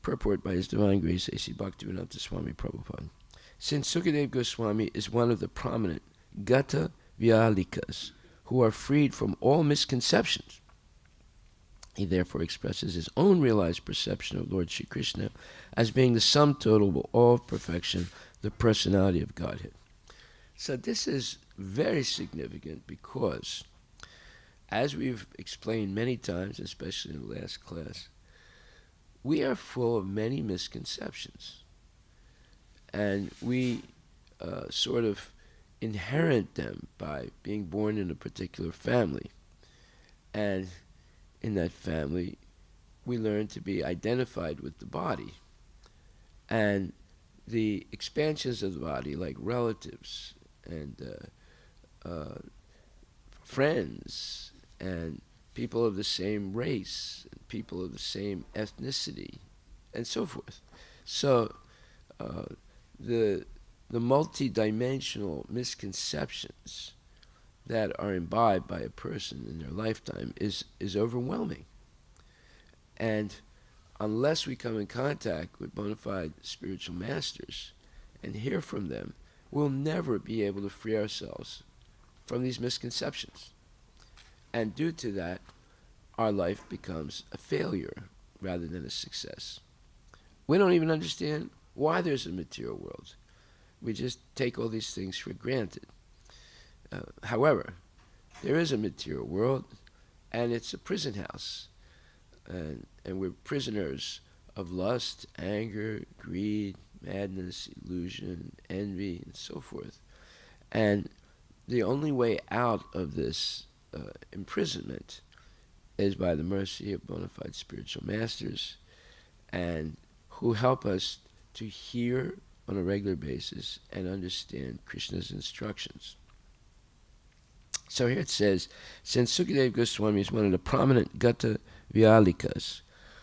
Purport by His Divine Grace, A.C. Bhaktivedanta Swami Prabhupada. Since Sukadeva Goswami is one of the prominent Gata Vyalikas who are freed from all misconceptions, he therefore expresses his own realized perception of Lord Shri Krishna as being the sum total of all perfection, the personality of Godhead. So this is very significant because, as we've explained many times, especially in the last class, we are full of many misconceptions. And we sort of inherit them by being born in a particular family. And in that family, we learn to be identified with the body. And the expansions of the body, like relatives and friends and people of the same race, people of the same ethnicity, and so forth. So the multi-dimensional misconceptions that are imbibed by a person in their lifetime is overwhelming. And unless we come in contact with bona fide spiritual masters and hear from them, we'll never be able to free ourselves from these misconceptions. And due to that, our life becomes a failure rather than a success. We don't even understand why there's a material world. We just take all these things for granted. However, there is a material world, and it's a prison house. And we're prisoners of lust, anger, greed, madness, illusion, envy, and so forth. And the only way out of this imprisonment is by the mercy of bona fide spiritual masters, and who help us to hear on a regular basis and understand Krishna's instructions. So here it says, since Sukadeva Goswami is one of the prominent Gata Vyalikas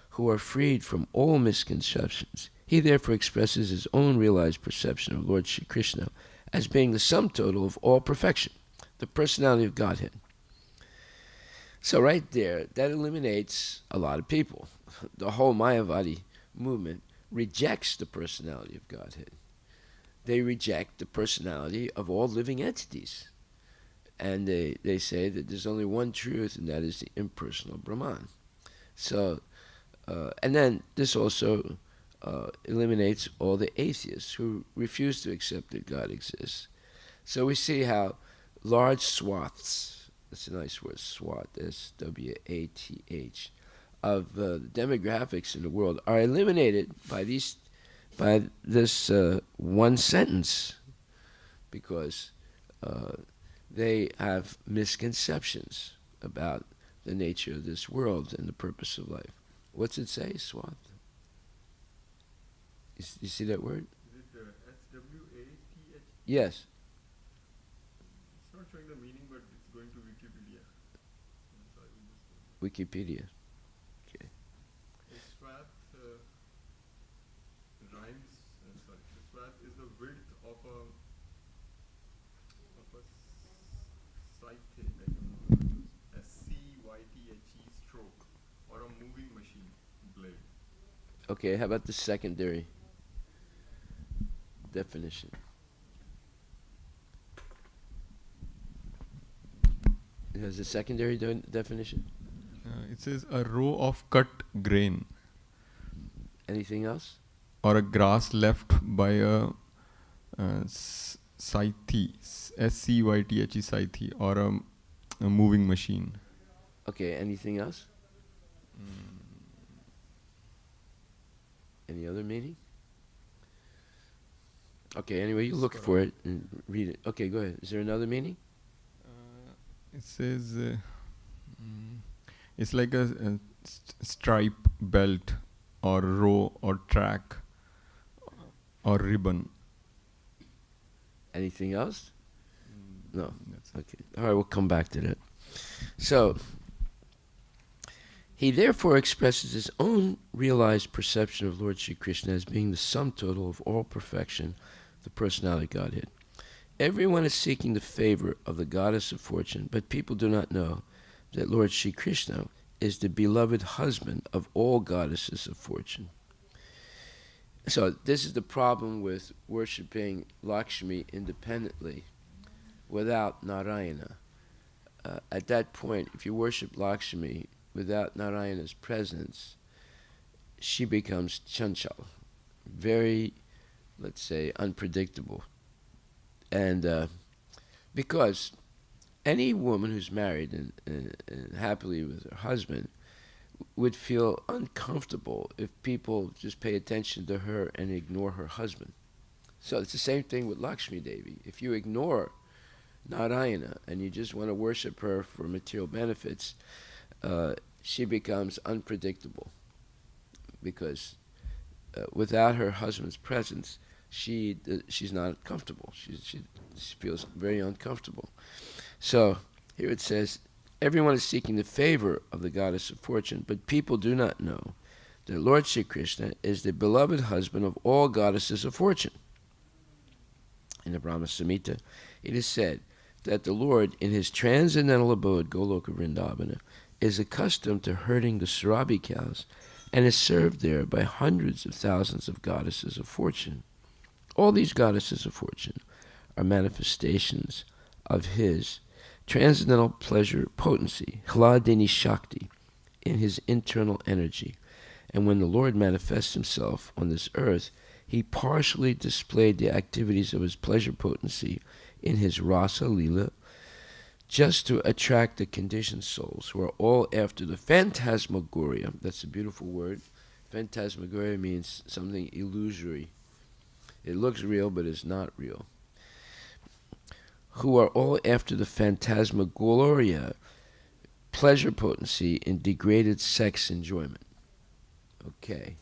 who are freed from all misconceptions, he therefore expresses his own realized perception of Lord Shri Krishna as being the sum total of all perfection, the personality of Godhead. So right there, that eliminates a lot of people. The whole Mayavadi movement rejects the personality of Godhead. They reject the personality of all living entities. And they say that there's only one truth, and that is the impersonal Brahman. So, and then this also eliminates all the atheists who refuse to accept that God exists. So we see how large swaths, that's a nice word, swath, S-W-A-T-H, of demographics in the world are eliminated by this one sentence, because they have misconceptions about the nature of this world and the purpose of life. What's it say, swath? You see that word? Is it S-W-A-T-H? Yes. It's not showing the meaning, but it's going to Wikipedia. I'm sorry, Wikipedia. Okay. Swath rhymes. Sorry, the swath is the width of a scythe, like a S-C-Y-T-H-E stroke, or a moving machine blade. Okay, how about the secondary definition? It has a secondary definition? It says a row of cut grain, Anything else? or a grass left by a scythe, S-C-Y-T-H-E scythe, or a moving machine. Okay, anything else? Any other meaning? Okay, anyway, you look for it and read it. Okay, go ahead. Is there another meaning? It says it's like a stripe, belt, or row, or track, or ribbon. Anything else? No. That's it. Okay. All right, we'll come back to that. So, he therefore expresses his own realized perception of Lord Shri Krishna as being the sum total of all perfection, the personality of Godhead. Everyone is seeking the favor of the goddess of fortune, but people do not know that Lord Shri Krishna is the beloved husband of all goddesses of fortune. So this is the problem with worshipping Lakshmi independently without Narayana. At that point, if you worship Lakshmi without Narayana's presence, she becomes chanchal, very, let's say, unpredictable. And because any woman who's married and happily with her husband would feel uncomfortable if people just pay attention to her and ignore her husband. So it's the same thing with Lakshmi Devi. If you ignore Narayana and you just want to worship her for material benefits, she becomes unpredictable, because without her husband's presence, she's not comfortable. She feels very uncomfortable. So here it says, everyone is seeking the favor of the goddess of fortune, but people do not know that Lord Shri Krishna is the beloved husband of all goddesses of fortune. In the Brahma Samhita, it is said that the Lord, in his transcendental abode, Goloka Vrindavana, is accustomed to herding the Surabi cows and is served there by hundreds of thousands of goddesses of fortune. All these goddesses of fortune are manifestations of his transcendental pleasure potency, Hladini Shakti, in his internal energy. And when the Lord manifests himself on this earth, he partially displayed the activities of his pleasure potency in his Rasa Lila, just to attract the conditioned souls who are all after the phantasmagoria. That's a beautiful word. Phantasmagoria means something illusory. It looks real, but it's not real. Who are all after the phantasmagoria, pleasure potency in degraded sex enjoyment. Okay.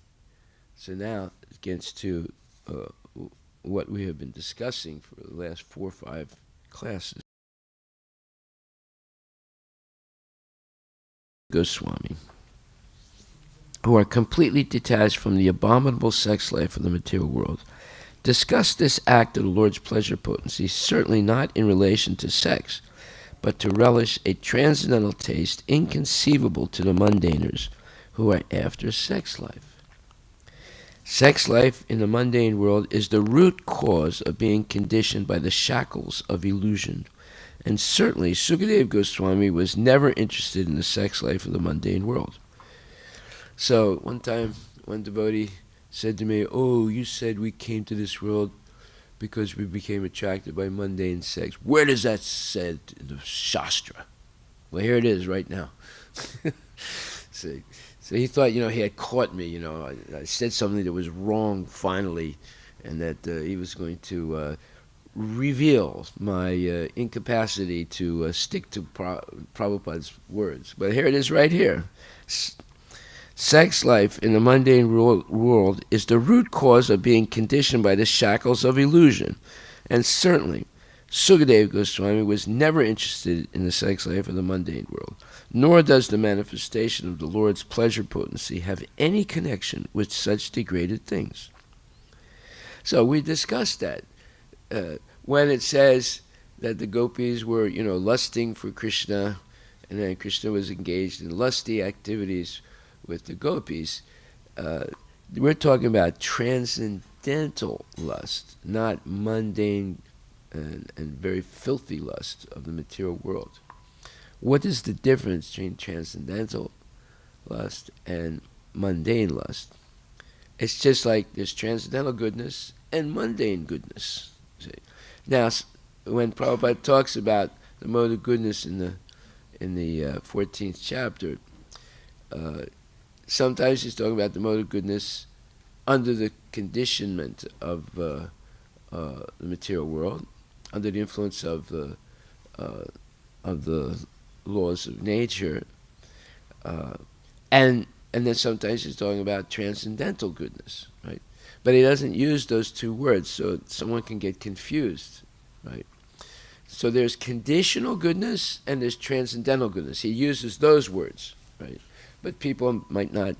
So now it gets to what we have been discussing for the last 4 or 5 classes. Goswami, who are completely detached from the abominable sex life of the material world, discuss this act of the Lord's pleasure potency certainly not in relation to sex, but to relish a transcendental taste inconceivable to the mundaners who are after sex life. Sex life in the mundane world is the root cause of being conditioned by the shackles of illusion. And certainly, Sukadeva Goswami was never interested in the sex life of the mundane world. So, one time, one devotee said to me, "Oh, you said we came to this world because we became attracted by mundane sex. Where does that said in the Shastra?" Well, here it is right now. So he thought, he had caught me, I said something that was wrong finally, and that he was going to reveal my incapacity to stick to Prabhupada's words. But here it is right here. Sex life in the mundane world is the root cause of being conditioned by the shackles of illusion. And certainly, Sukadeva Goswami was never interested in the sex life of the mundane world, nor does the manifestation of the Lord's pleasure potency have any connection with such degraded things. So we discussed that. When it says that the gopis were, lusting for Krishna, and then Krishna was engaged in lusty activities with the gopis, we're talking about transcendental lust, not mundane and very filthy lust of the material world. What is the difference between transcendental lust and mundane lust? It's just like there's transcendental goodness and mundane goodness. See? Now, when Prabhupada talks about the mode of goodness in the 14th chapter, sometimes he's talking about the mode of goodness under the conditionment of the material world, under the influence of the laws of nature, and then sometimes he's talking about transcendental goodness, right? But he doesn't use those two words, so someone can get confused, right? So there's conditional goodness and there's transcendental goodness. He uses those words, right? But people might not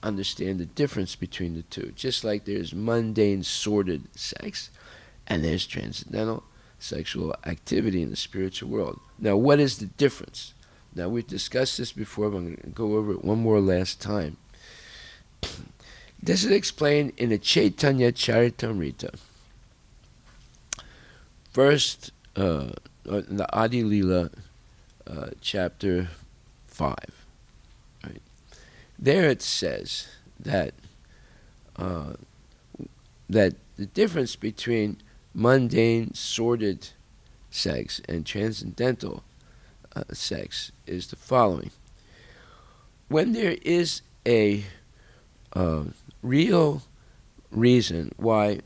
understand the difference between the two. Just like there's mundane, sordid sex, and there's transcendental sexual activity in the spiritual world. Now, what is the difference? Now, we've discussed this before, but I'm going to go over it one more last time. This is explained in the Chaitanya Charitamrita. First, in the Adi Lila, chapter 5. Right? There it says that that the difference between mundane, sordid sex and transcendental sex is the following. When there is a real reason why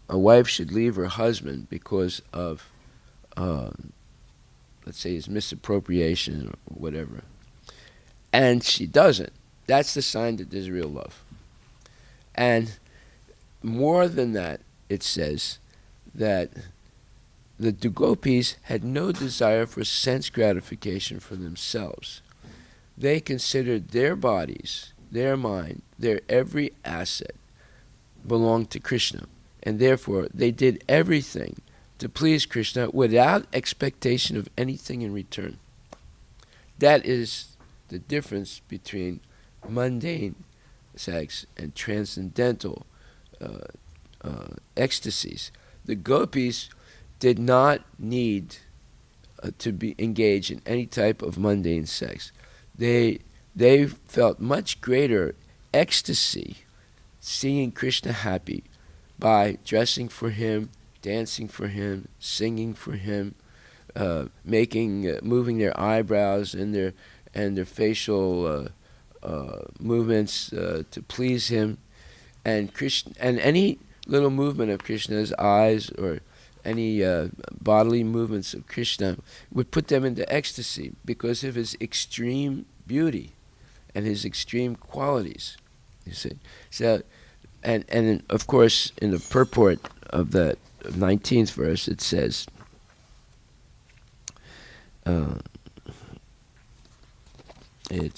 a wife should leave her husband because of, let's say, his misappropriation or whatever, and she doesn't, that's the sign that there's real love. And more than that, it says that the gopis had no desire for sense gratification for themselves. They considered their bodies, their mind, their every asset belonged to Krishna. And therefore, they did everything to please Krishna without expectation of anything in return. That is the difference between mundane sex and transcendental ecstasies. The gopis did not need to be engaged in any type of mundane sex. They felt much greater ecstasy seeing Krishna happy by dressing for him, dancing for him, singing for him, moving their eyebrows and their facial movements to please him, and Krishna, and any little movement of Krishna's eyes or any bodily movements of Krishna would put them into ecstasy because of his extreme beauty and his extreme qualities. You see, so and of course in the purport of the 19th verse it says. It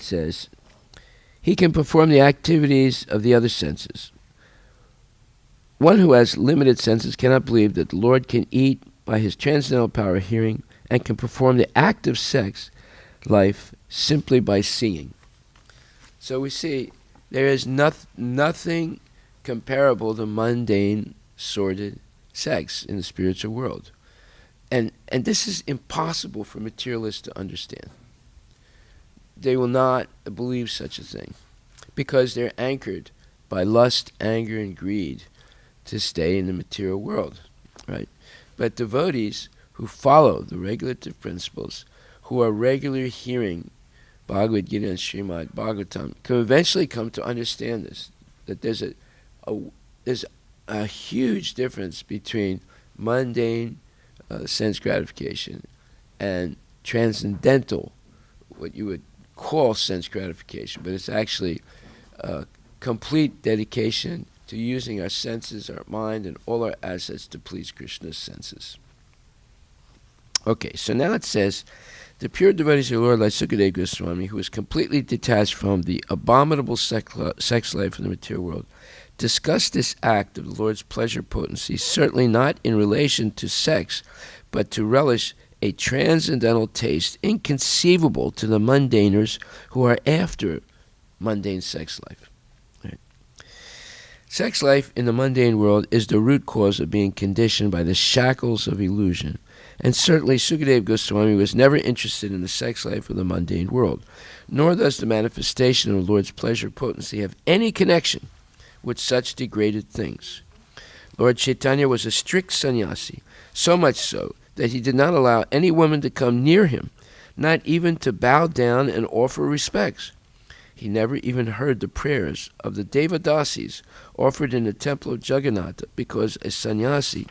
says, he can perform the activities of the other senses. One who has limited senses cannot believe that the Lord can eat by his transcendental power of hearing and can perform the act of sex life simply by seeing. So we see there is nothing comparable to mundane, sordid sex in the spiritual world. And this is impossible for materialists to understand. They will not believe such a thing because they're anchored by lust, anger, and greed to stay in the material world, right? But devotees who follow the regulative principles, who are regularly hearing Bhagavad Gita and Srimad Bhagavatam, can eventually come to understand this, that there's a huge difference between mundane sense gratification and transcendental, what you would call sense gratification, but it's actually complete dedication to using our senses, our mind, and all our assets to please Krishna's senses. Okay, so now it says, the pure devotees of the Lord, like Sukadeva Goswami, who is completely detached from the abominable sex life in the material world, discuss this act of the Lord's pleasure potency, certainly not in relation to sex, but to relish a transcendental taste inconceivable to the mundaners who are after mundane sex life. Right? Sex life in the mundane world is the root cause of being conditioned by the shackles of illusion. And certainly Sukadeva Goswami was never interested in the sex life of the mundane world, nor does the manifestation of the Lord's pleasure potency have any connection with such degraded things. Lord Chaitanya was a strict sannyasi, so much so that he did not allow any woman to come near him, not even to bow down and offer respects. He never even heard the prayers of the Devadasis offered in the temple of Jagannatha, because a sannyasi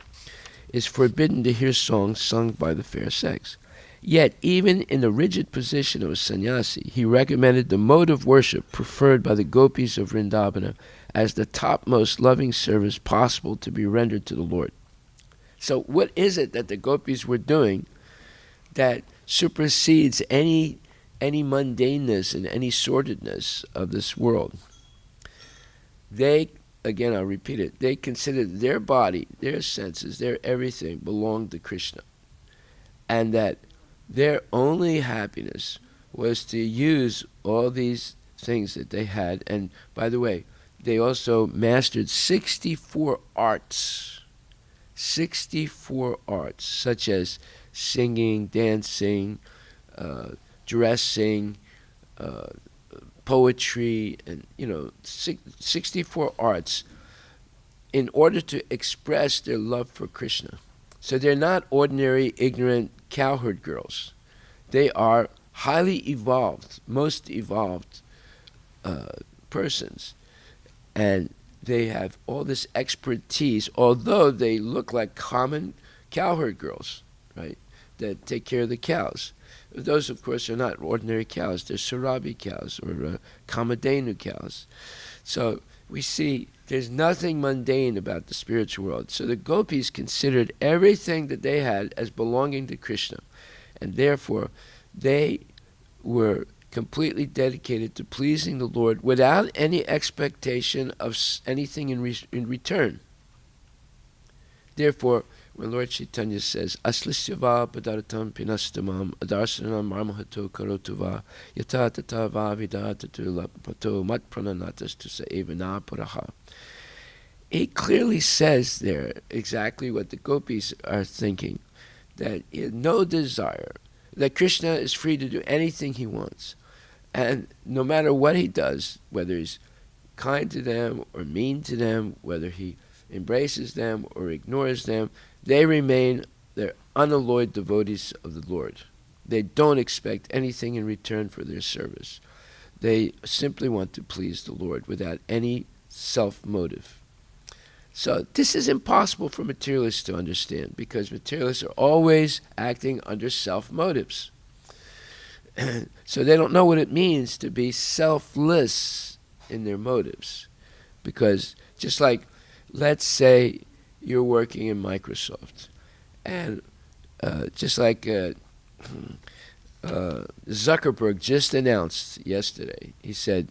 is forbidden to hear songs sung by the fair sex. Yet, even in the rigid position of a sannyasi, he recommended the mode of worship preferred by the gopis of Vrindavana as the topmost loving service possible to be rendered to the Lord. So what is it that the gopis were doing that supersedes any mundaneness and any sordidness of this world? They, again I'll repeat it, they considered their body, their senses, their everything belonged to Krishna. And that their only happiness was to use all these things that they had. And by the way, they also mastered 64 arts. 64 arts, such as singing, dancing, dressing, poetry, and 64 arts in order to express their love for Krishna. So they're not ordinary, ignorant cowherd girls. They are highly evolved, most evolved persons. And they have all this expertise, although they look like common cowherd girls, right, that take care of the cows. Those, of course, are not ordinary cows. They're Surabi cows or Kamadhenu cows. So we see there's nothing mundane about the spiritual world. So the gopis considered everything that they had as belonging to Krishna. And therefore, they were completely dedicated to pleasing the Lord without any expectation of anything in return. Therefore, when Lord Chaitanya says, Aslisyava padartam pinastamam adarsanam marmahato karotuva yata tata va vidata lapato mat prananatas tu sa evana puraha. He clearly says there exactly what the gopis are thinking, that he had no desire, that Krishna is free to do anything he wants. And no matter what he does, whether he's kind to them or mean to them, whether he embraces them or ignores them, they remain their unalloyed devotees of the Lord. They don't expect anything in return for their service. They simply want to please the Lord without any self-motive. So this is impossible for materialists to understand, because materialists are always acting under self-motives. So they don't know what it means to be selfless in their motives. Because just like, let's say you're working in Microsoft, and just like Zuckerberg just announced yesterday, he said,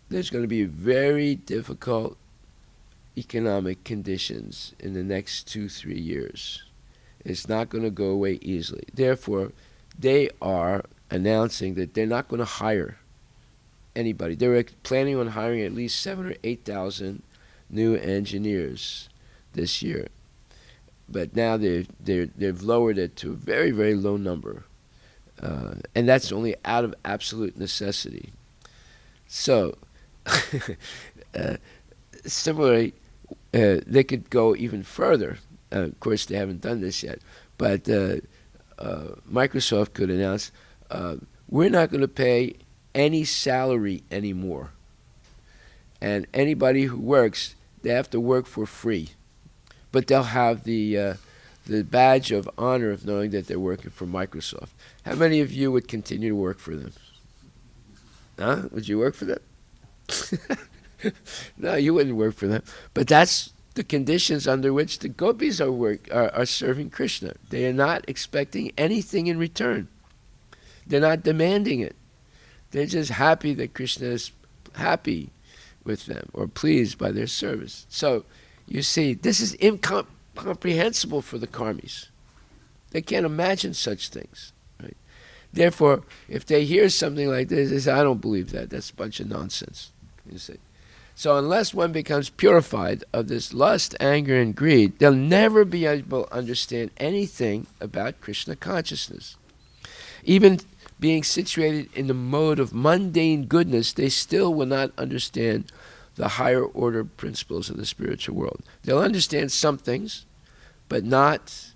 there's going to be very difficult economic conditions in the next 2-3 years. It's not going to go away easily. Therefore, they are announcing that they're not going to hire anybody. They were planning on hiring at least 7,000 or 8,000 new engineers this year, but now they've lowered it to a very, very low number, and that's only out of absolute necessity. So, similarly, they could go even further. Of course, they haven't done this yet, but Microsoft could announce, we're not going to pay any salary anymore. And anybody who works, they have to work for free. But they'll have the badge of honor of knowing that they're working for Microsoft. How many of you would continue to work for them? Huh? Would you work for them? No, you wouldn't work for them. But that's the conditions under which the gopis are serving Krishna. They are not expecting anything in return. They're not demanding it. They're just happy that Krishna is happy with them or pleased by their service. So, you see, this is incomprehensible for the karmis. They can't imagine such things. Right? Therefore, if they hear something like this, they say, I don't believe that. That's a bunch of nonsense. You see. So unless one becomes purified of this lust, anger, and greed, they'll never be able to understand anything about Krishna consciousness. Even being situated in the mode of mundane goodness, they still will not understand the higher order principles of the spiritual world. They'll understand some things, but not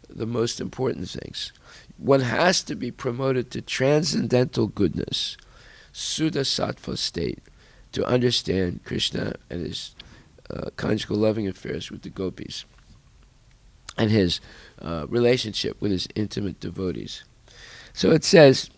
the most important things. One has to be promoted to transcendental goodness, Suddha Sattva state, to understand Krishna and his conjugal loving affairs with the gopis and his relationship with his intimate devotees. So it says,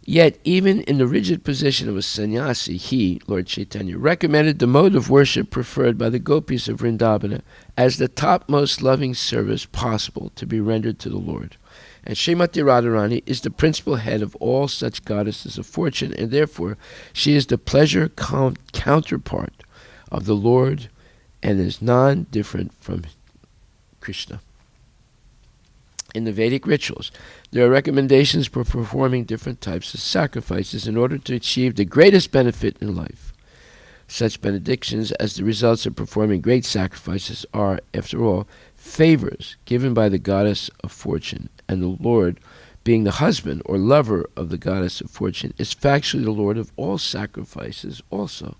yet even in the rigid position of a sannyasi, he, Lord Chaitanya, recommended the mode of worship preferred by the gopis of Vrindavana as the topmost loving service possible to be rendered to the Lord. And Srimati Radharani is the principal head of all such goddesses of fortune, and therefore she is the pleasure counterpart of the Lord and is non-different from Krishna. In the Vedic rituals, there are recommendations for performing different types of sacrifices in order to achieve the greatest benefit in life. Such benedictions as the results of performing great sacrifices are, after all, favors given by the goddess of fortune, and the Lord, being the husband or lover of the goddess of fortune, is factually the Lord of all sacrifices also.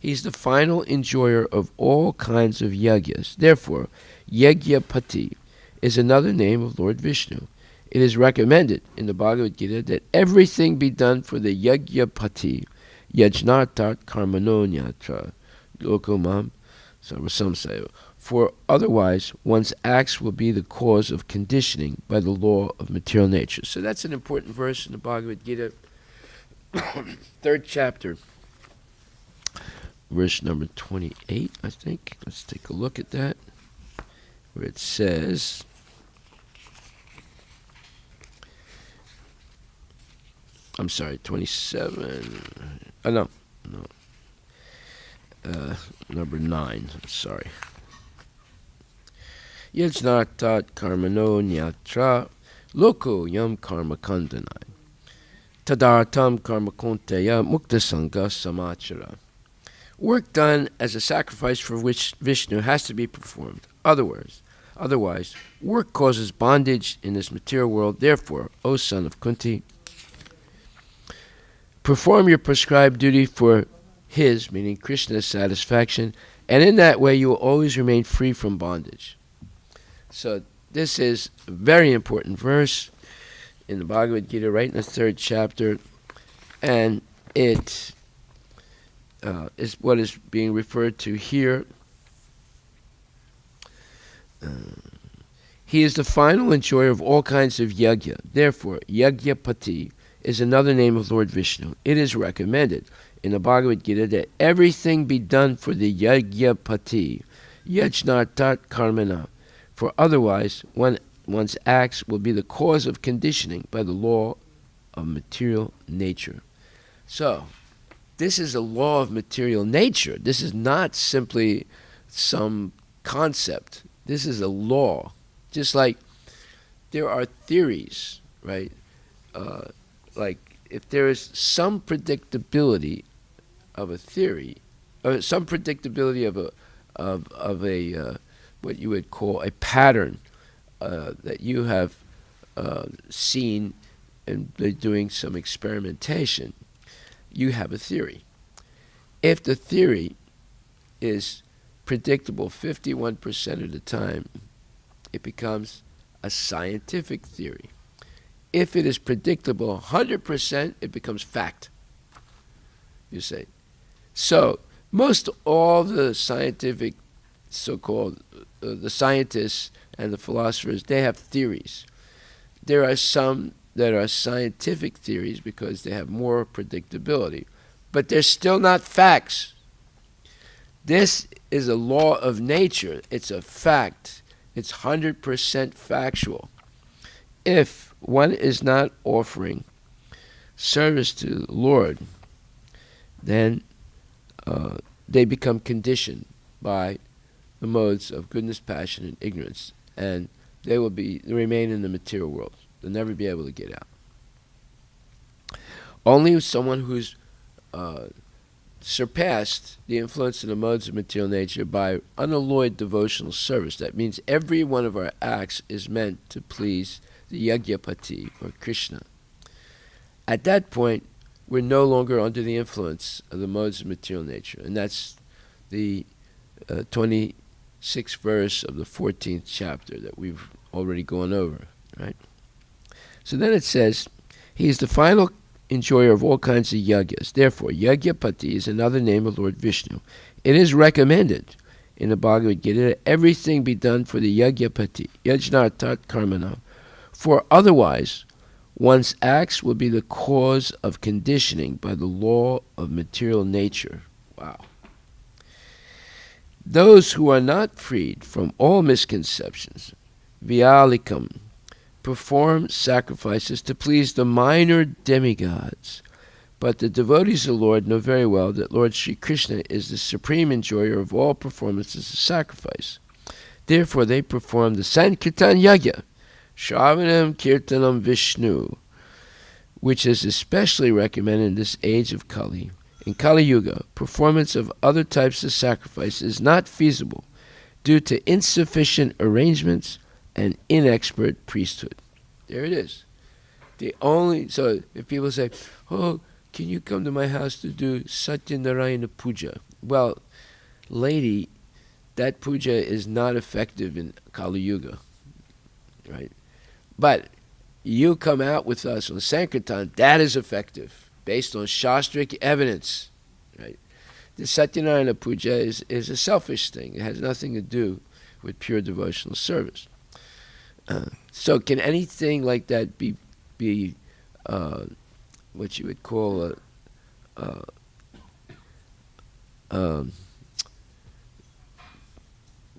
He's the final enjoyer of all kinds of yagyas. Therefore, Yagyapati is another name of Lord Vishnu. It is recommended in the Bhagavad Gita that everything be done for the Yagyapati, Yajnartat Karmanonyatra, Lokomam Sarvasamsayo. For otherwise, one's acts will be the cause of conditioning by the law of material nature. So that's an important verse in the Bhagavad Gita, 3rd chapter, verse number 28, I think. Let's take a look at that, where it says, I'm sorry, 27, number 9, sorry. Yajnartat karmano nyatra loko yam karma kandanai. Tadartam karma konteya mukta sangha samachara. Work done as a sacrifice for which Vishnu has to be performed. Otherwise, work causes bondage in this material world. Therefore, O son of Kunti, perform your prescribed duty for his, meaning Krishna's, satisfaction, and in that way you will always remain free from bondage. So this is a very important verse in the Bhagavad Gita, right in the 3rd chapter, and it is what is being referred to here. He is the final enjoyer of all kinds of yajna. Therefore, Yagyapati is another name of Lord Vishnu. It is recommended in the Bhagavad Gita that everything be done for the Yagyapati, Yajnartat Karmana, for otherwise one's acts will be the cause of conditioning by the law of material nature. So, this is a law of material nature. This is not simply some concept. This is a law. Just like there are theories, right? Like if there is some predictability of a theory, or some predictability of a what you would call a pattern that you have seen and they're doing some experimentation, you have a theory. If the theory is predictable 51% of the time, it becomes a scientific theory. If it is predictable 100%, it becomes fact. You say. So, most all the scientific, so-called, the scientists and the philosophers, they have theories. There are some that are scientific theories because they have more predictability, but they're still not facts. This is a law of nature. It's a fact. It's 100% factual. If one is not offering service to the Lord, then they become conditioned by the modes of goodness, passion, and ignorance, and they will remain in the material world. They'll never be able to get out. Only someone who's surpassed the influence of the modes of material nature by unalloyed devotional service. That means every one of our acts is meant to please the Yagyapati, or Krishna. At that point, we're no longer under the influence of the modes of material nature. And that's the 26th verse of the 14th chapter that we've already gone over, right? So then it says, he is the final enjoyer of all kinds of yajnas. Therefore, Yagyapati is another name of Lord Vishnu. It is recommended in the Bhagavad Gita that everything be done for the Yagyapati, Yajnartat Karmana, for otherwise one's acts will be the cause of conditioning by the law of material nature. Wow. Those who are not freed from all misconceptions, Vyalikam, perform sacrifices to please the minor demigods. But the devotees of the Lord know very well that Lord Sri Krishna is the supreme enjoyer of all performances of sacrifice. Therefore they perform the Sankirtan Yajna, Shravanam Kirtanam Vishnu, which is especially recommended in this age of Kali. In Kali Yuga, performance of other types of sacrifice is not feasible due to insufficient arrangements and inexpert priesthood. There it is. So if people say, oh, can you come to my house to do Satyanarayana Puja? Well, lady, that puja is not effective in Kali Yuga, right? But you come out with us on Sankirtan, that is effective, based on Shastric evidence, right? The Satyanarayana Puja is a selfish thing. It has nothing to do with pure devotional service. So can anything like that be what you would call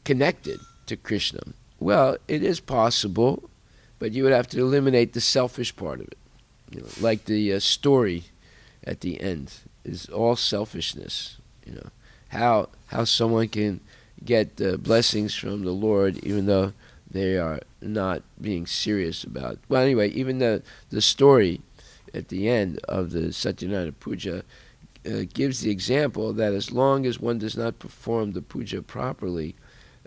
connected to Krishna? Well, it is possible, but you would have to eliminate the selfish part of it. You know, like the story at the end is all selfishness. You know, how someone can get blessings from the Lord, even though they are not being serious about. Well, anyway, even the story at the end of the Satyanarayana Puja gives the example that as long as one does not perform the puja properly,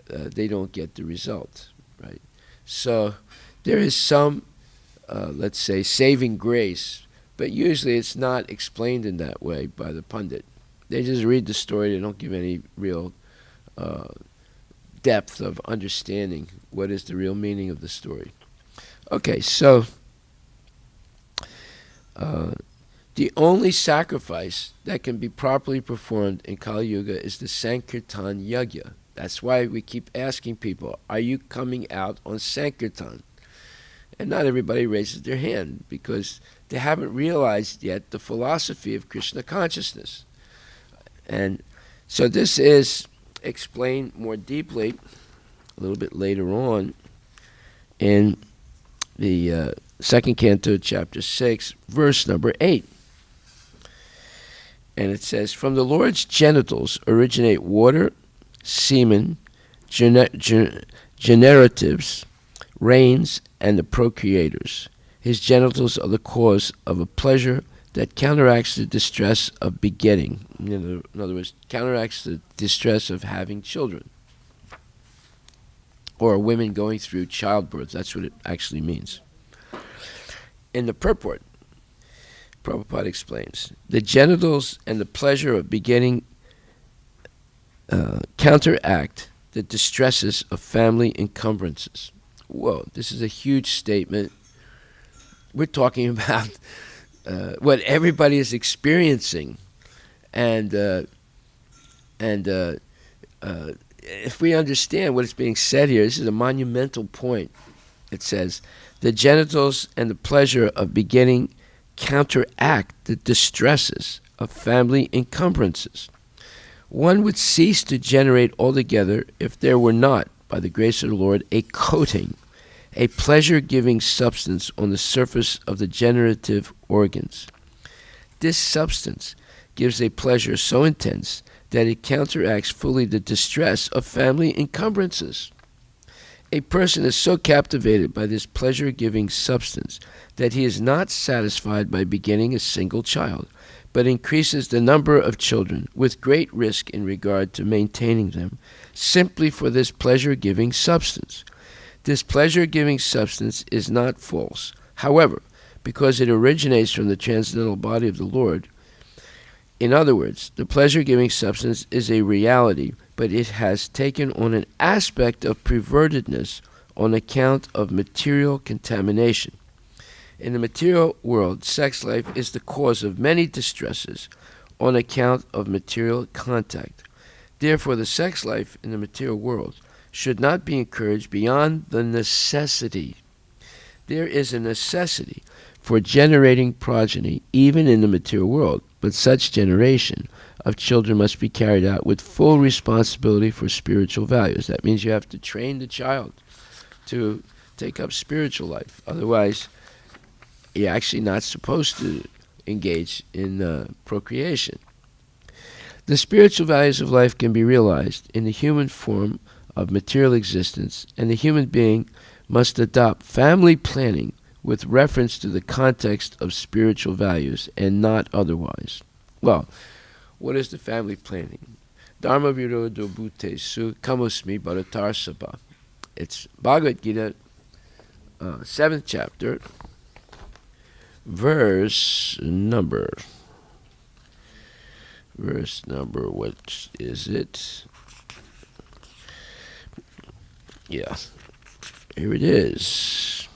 they don't get the result, right? So there is some, let's say, saving grace, but usually it's not explained in that way by the pundit. They just read the story, they don't give any real depth of understanding what is the real meaning of the story. Okay, so the only sacrifice that can be properly performed in Kali Yuga is the Sankirtan Yajna. That's why we keep asking people, are you coming out on Sankirtan? And not everybody raises their hand because they haven't realized yet the philosophy of Krishna consciousness. And so this is explained more deeply a little bit later on in the second canto, chapter 6, verse number 8. And it says, from the Lord's genitals originate water, semen, generatives, rains, and the procreators. His genitals are the cause of a pleasure that counteracts the distress of begetting. In other words, counteracts the distress of having children. Or women going through childbirth. That's what it actually means. In the purport, Prabhupada explains, the genitals and the pleasure of begetting counteract the distresses of family encumbrances. Whoa, this is a huge statement. We're talking about what everybody is experiencing. And if we understand what is being said here, this is a monumental point. It says, the genitals and the pleasure of begetting counteract the distresses of family encumbrances. One would cease to generate altogether if there were not, by the grace of the Lord, a coating, a pleasure-giving substance on the surface of the generative organs. This substance gives a pleasure so intense that it counteracts fully the distress of family encumbrances. A person is so captivated by this pleasure-giving substance that he is not satisfied by begetting a single child, but increases the number of children with great risk in regard to maintaining them, simply for this pleasure-giving substance. This pleasure-giving substance is not false. However, because it originates from the transcendental body of the Lord, in other words, the pleasure-giving substance is a reality, but it has taken on an aspect of pervertedness on account of material contamination. In the material world, sex life is the cause of many distresses on account of material contact. Therefore, the sex life in the material world should not be encouraged beyond the necessity. There is a necessity for generating progeny even in the material world, but such generation of children must be carried out with full responsibility for spiritual values. That means you have to train the child to take up spiritual life. Otherwise, you're actually not supposed to engage in procreation. The spiritual values of life can be realized in the human form of material existence, and the human being must adopt family planning with reference to the context of spiritual values and not otherwise. Well, what is the family planning? Dharma virodo bhute su kamosmi bharatar sabha. It's Bhagavad Gita, 7th chapter, verse number, what is it? Yeah, here it is.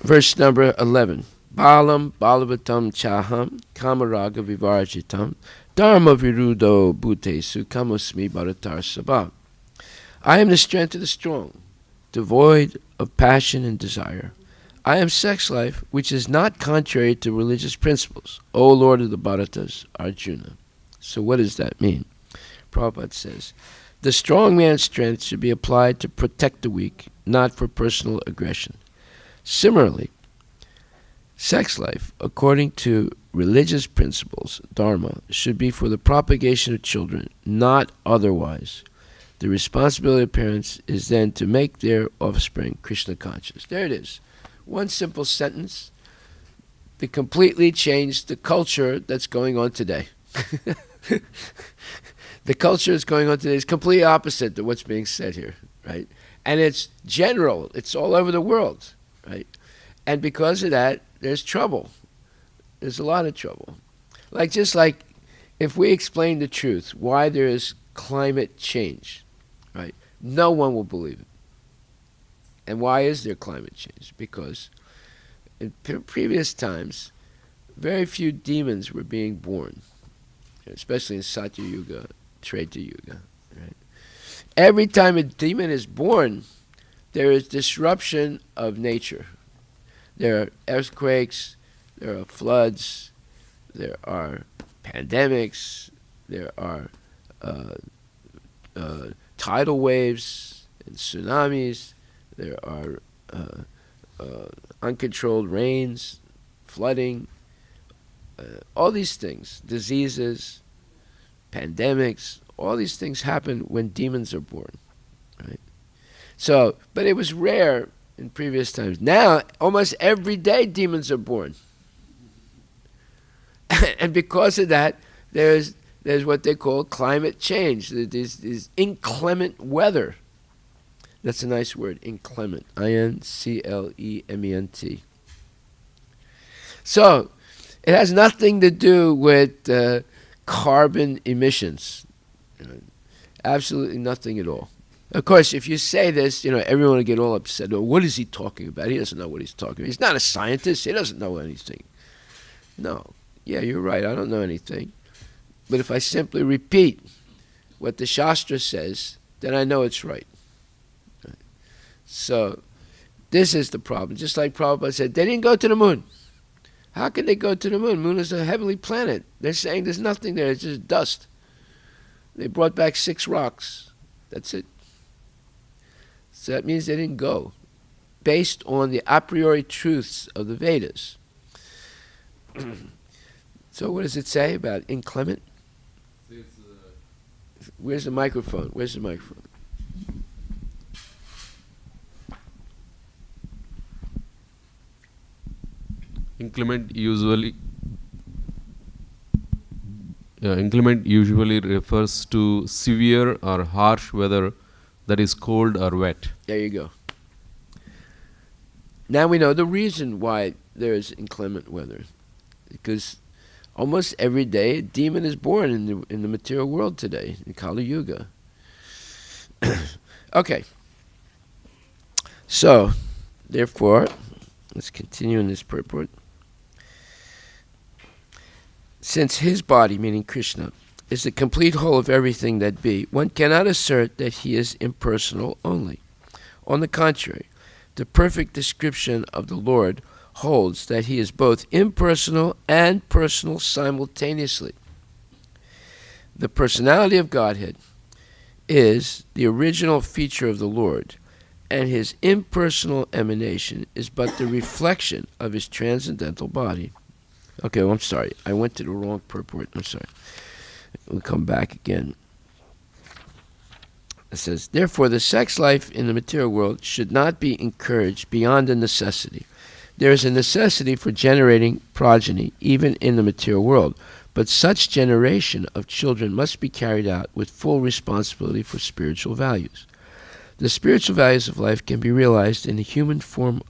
Verse number 11. Balam balavatam chaham kamaraga vivarjitam dharma virudo bhutesu kamosmi bharatar sabha. I am the strength of the strong, devoid of passion and desire. I am sex life, which is not contrary to religious principles, O Lord of the Bharatas, Arjuna. So what does that mean? Prabhupada says, the strong man's strength should be applied to protect the weak, not for personal aggression. Similarly, Sex life, according to religious principles, dharma, should be for the propagation of children, not otherwise. The responsibility of parents is then to make their offspring Krishna conscious. There it is. One simple sentence that completely changed the culture that's going on today. The culture that's going on today is completely opposite to what's being said here, right? And it's general. It's all over the world, right? And because of that, there's trouble. There's a lot of trouble. Just like if we explain the truth, why there is climate change, right? No one will believe it. And why is there climate change? Because in previous times, very few demons were being born, especially in Satya Yuga, Treta Yuga, right? Every time a demon is born, there is disruption of nature. There are earthquakes, there are floods, there are pandemics, there are tidal waves and tsunamis, there are uncontrolled rains, flooding, all these things, diseases, pandemics, all these things happen when demons are born, right? So, but it was rare in previous times. Now, almost every day demons are born. And because of that, there's what they call climate change. There's inclement weather. That's a nice word, inclement. I-N-C-L-E-M-E-N-T. So, it has nothing to do with carbon emissions. Absolutely nothing at all. Of course, if you say this, everyone will get all upset. Oh, what is he talking about? He doesn't know what he's talking about. He's not a scientist. He doesn't know anything. No. Yeah, you're right. I don't know anything. But if I simply repeat what the Shastra says, then I know it's right. So, this is the problem. Just like Prabhupada said, they didn't go to the moon. How can they go to the moon? Moon is a heavenly planet. They're saying there's nothing there. It's just dust. They brought back 6 rocks. That's it. So that means they didn't go, based on the a priori truths of the Vedas. So what does it say about inclement? Where's the microphone? Where's the microphone? Inclement usually refers to severe or harsh weather that is cold or wet. There you go. Now we know the reason why there is inclement weather, because almost every day a demon is born in the material world today, in Kali Yuga. Okay. So, therefore, let's continue in this purport. Since his body, meaning Krishna, is the complete whole of everything that be, one cannot assert that he is impersonal only. On the contrary, the perfect description of the Lord holds that he is both impersonal and personal simultaneously. The personality of Godhead is the original feature of the Lord, and his impersonal emanation is but the reflection of his transcendental body. Okay, well, I'm sorry. I went to the wrong purport. I'm sorry. We'll come back again. It says, therefore, the sex life in the material world should not be encouraged beyond a necessity. There is a necessity for generating progeny, even in the material world, but such generation of children must be carried out with full responsibility for spiritual values. The spiritual values of life can be realized in the human form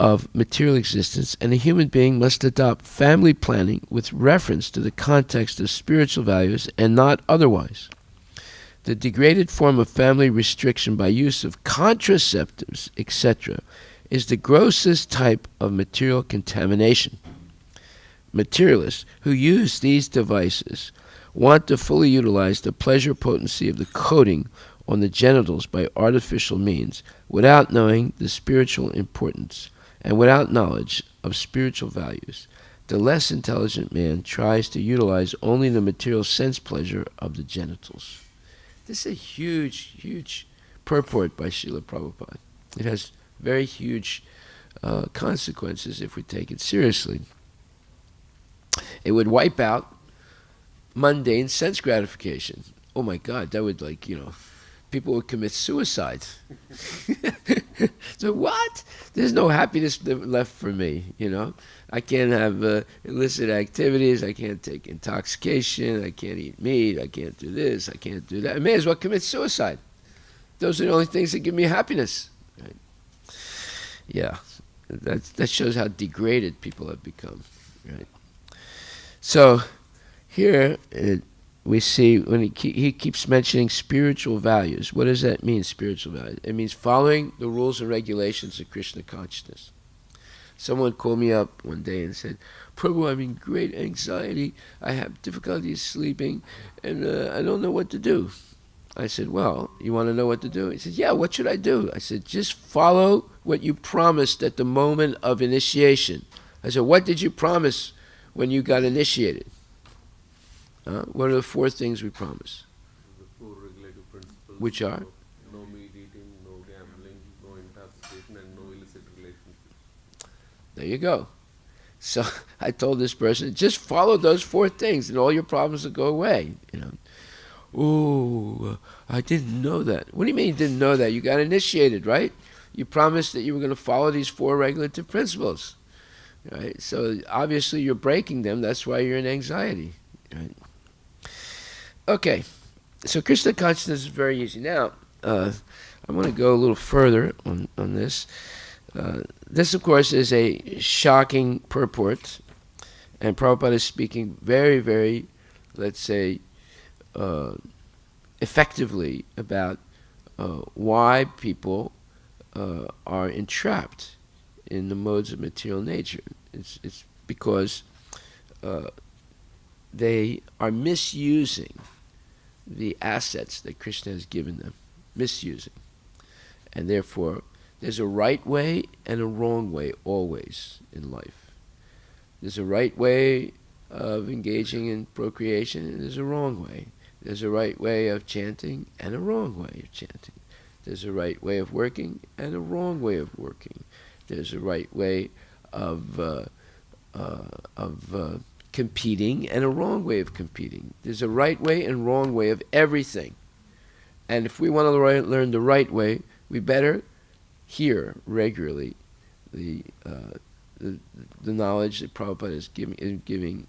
of material existence, and a human being must adopt family planning with reference to the context of spiritual values and not otherwise. The degraded form of family restriction by use of contraceptives, etc., is the grossest type of material contamination. Materialists who use these devices want to fully utilize the pleasure potency of the coating on the genitals by artificial means without knowing the spiritual importance and without knowledge of spiritual values. The less intelligent man tries to utilize only the material sense pleasure of the genitals. This is a huge, huge purport by Srila Prabhupada. It has very huge consequences if we take it seriously. It would wipe out mundane sense gratification. Oh my God, that would people would commit suicide. So what? There's no happiness left for me, I can't have illicit activities, I can't take intoxication, I can't eat meat, I can't do this, I can't do that. I may as well commit suicide. Those are the only things that give me happiness. Right? Yeah, that shows how degraded people have become. Right? So here we see when he keeps mentioning spiritual values. What does that mean, spiritual values? It means following the rules and regulations of Krishna consciousness. Someone called me up one day and said, Prabhu, I'm in great anxiety. I have difficulties sleeping, and I don't know what to do. I said, well, you want to know what to do? He said, yeah, what should I do? I said, just follow what you promised at the moment of initiation. I said, what did you promise when you got initiated? What are the 4 things we promise? The 4 regulative principles. Which are? No meat eating, no gambling, no intoxication, and no illicit relationships. There you go. So I told this person, just follow those 4 things and all your problems will go away. Oh, I didn't know that. What do you mean you didn't know that? You got initiated, right? You promised that you were going to follow these 4 regulative principles. Right? So obviously you're breaking them. That's why you're in anxiety. Right? Okay. So Krishna consciousness is very easy. Now, I want to go a little further on this. This, of course, is a shocking purport. And Prabhupada is speaking very, very, let's say, effectively about why people are entrapped in the modes of material nature. It's because they are misusing the assets that Krishna has given them, misusing. And therefore, there's a right way and a wrong way always in life. There's a right way of engaging in procreation, and there's a wrong way. There's a right way of chanting and a wrong way of chanting. There's a right way of working and a wrong way of working. There's a right way of competing and a wrong way of competing. There's a right way and wrong way of everything. And if we want to learn the right way, we better hear regularly the knowledge that Prabhupada is giving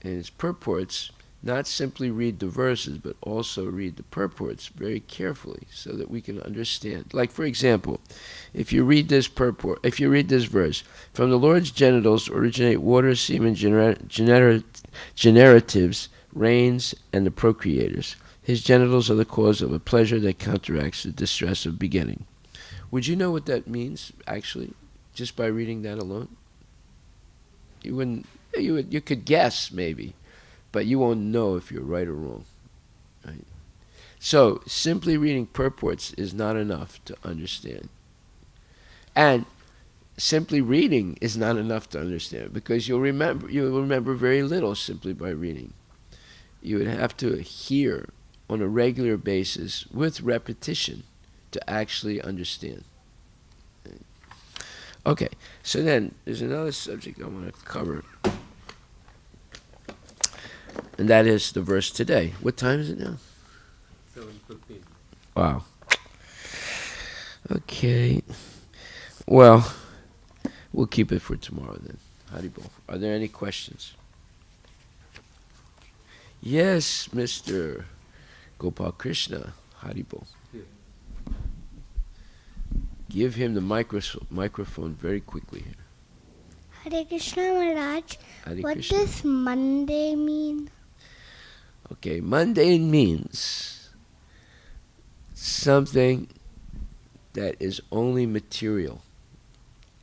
in his purports. Not simply read the verses, but also read the purports very carefully so that we can understand. Like, for example, if you read this purport, if you read this verse, from the Lord's genitals originate water, semen, generatives, rains, and the procreators. His genitals are the cause of a pleasure that counteracts the distress of begetting. Would you know what that means, actually, just by reading that alone? You wouldn't. You could guess, maybe. But you won't know if you're right or wrong. Right? So, simply reading purports is not enough to understand. And simply reading is not enough to understand, because you'll remember very little simply by reading. You would have to hear on a regular basis with repetition to actually understand. Okay, so then there's another subject I want to cover. And that is the verse today. What time is it now? 7:15. Wow. Okay. Well, we'll keep it for tomorrow then. Haribol. Are there any questions? Yes, Mr. Gopal Krishna. Haribol. Here. Give him the microphone very quickly here. Hare Krishna Maharaj, Hare what Krishna. does Monday mean? Okay, mundane means something that is only material.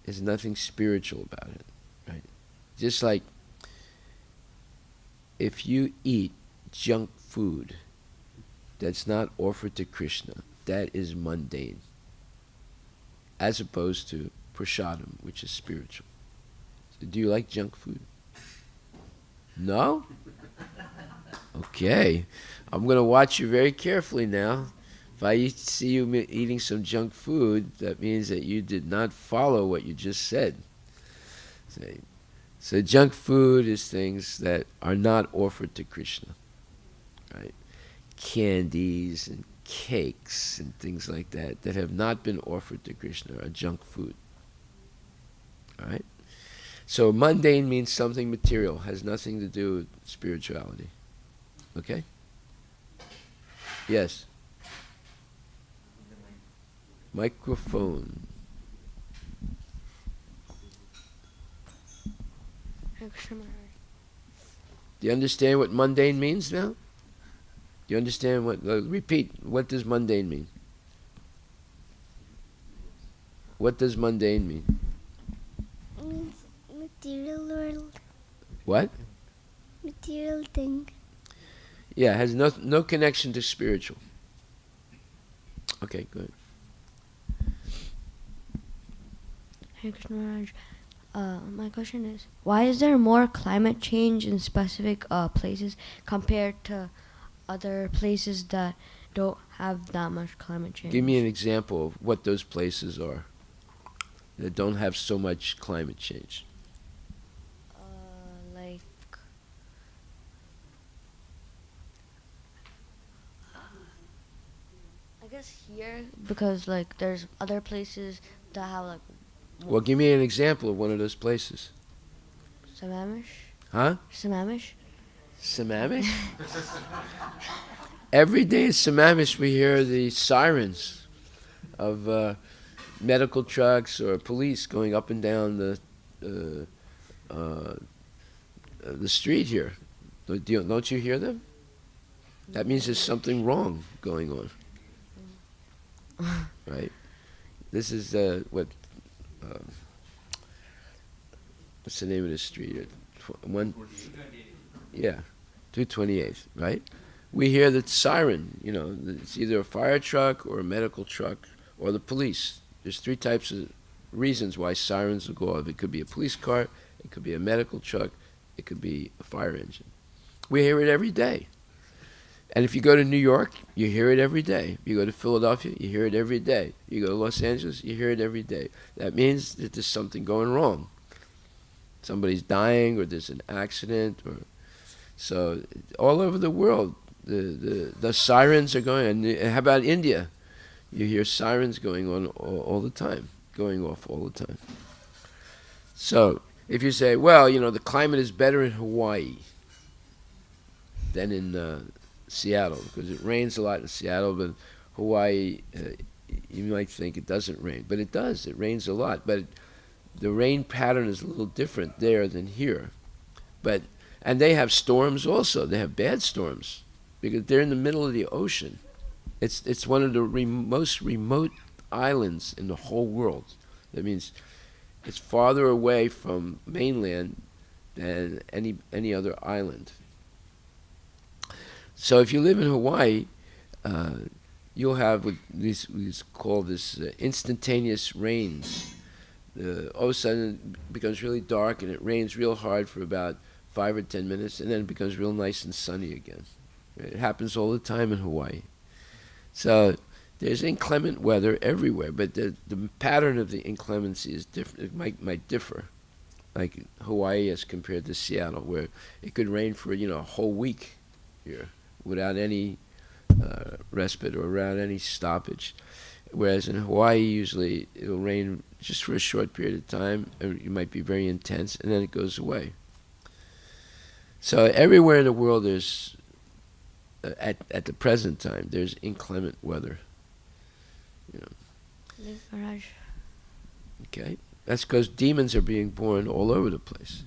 There's nothing spiritual about it, right? Just like if you eat junk food that's not offered to Krishna, that is mundane, as opposed to prasadam, which is spiritual. So do you like junk food? No? Okay. I'm going to watch you very carefully now, If I see you eating some junk food, that means that you did not follow what you just said. So junk food is things that are not offered to Krishna, right? Candies and cakes and things like that that have not been offered to Krishna are junk food. All right? So mundane means something material, has nothing to do with spirituality. Okay? Yes. Microphone. Do you understand what mundane means now? Do you understand what... repeat, what does mundane mean? What does mundane mean? It means material world. What? Material thing. Yeah, it has no connection to spiritual. Okay, good. Hare Krishna Maharaj, my question is, why is there more climate change in specific places compared to other places that don't have that much climate change? Give me an example of what those places are that don't have so much climate change. Like, I guess here, because like there's other places that have like... Well, give me an example of one of those places. Sammamish? Huh? Sammamish? Sammamish? Every day in Sammamish we hear the sirens of medical trucks or police going up and down the street here. Don't you hear them? That means there's something wrong going on. Right? This is what's the name of the street? 228th, right? We hear the siren, it's either a fire truck or a medical truck or the police. There's three types of reasons why sirens will go off. It could be a police car, it could be a medical truck, it could be a fire engine. We hear it every day. And if you go to New York, you hear it every day. You go to Philadelphia, you hear it every day. You go to Los Angeles, you hear it every day. That means that there's something going wrong. Somebody's dying, or there's an accident, or so all over the world, the sirens are going. And how about India? You hear sirens going on all the time, going off all the time. So if you say, well, the climate is better in Hawaii than in Seattle, because it rains a lot in Seattle, but Hawaii, you might think it doesn't rain, but it does. It rains a lot, but the rain pattern is a little different there than here. And they have storms also. They have bad storms because they're in the middle of the ocean. It's one of the most remote islands in the whole world. That means it's farther away from mainland than any other island. So if you live in Hawaii, you'll have what we call this instantaneous rains. All of a sudden it becomes really dark and it rains real hard for about 5 or 10 minutes, and then it becomes real nice and sunny again. It happens all the time in Hawaii. So there's inclement weather everywhere, but the pattern of the inclemency is different. It might differ, like Hawaii as compared to Seattle, where it could rain for a whole week here without any respite or without any stoppage. Whereas in Hawaii, usually it'll rain just for a short period of time. It might be very intense, and then it goes away. So everywhere in the world, there's at the present time, there's inclement weather. Maharaj. Okay, that's because demons are being born all over the place.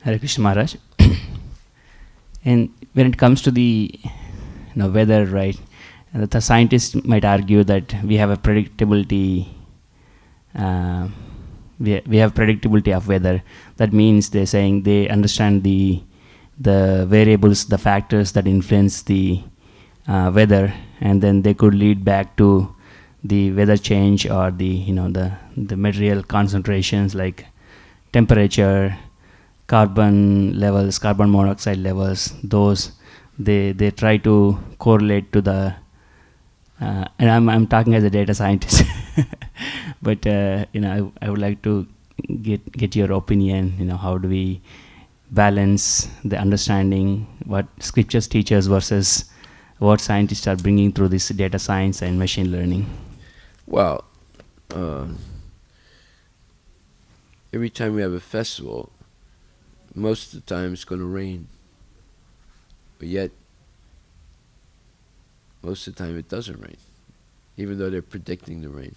Hare Krishna Maharaj. And when it comes to the weather, right, the scientists might argue that we have a predictability. We have predictability of weather. That means they're saying they understand the variables, the factors that influence the weather, and then they could lead back to the weather change or the material concentrations like temperature, carbon levels, carbon monoxide levels, those they try to correlate to the and I'm talking as a data scientist, but I would like to get your opinion. How do we balance the understanding what scriptures teaches versus what scientists are bringing through this data science and machine learning? Well, every time we have a festival, most of the time it's going to rain. But yet, most of the time it doesn't rain, even though they're predicting the rain.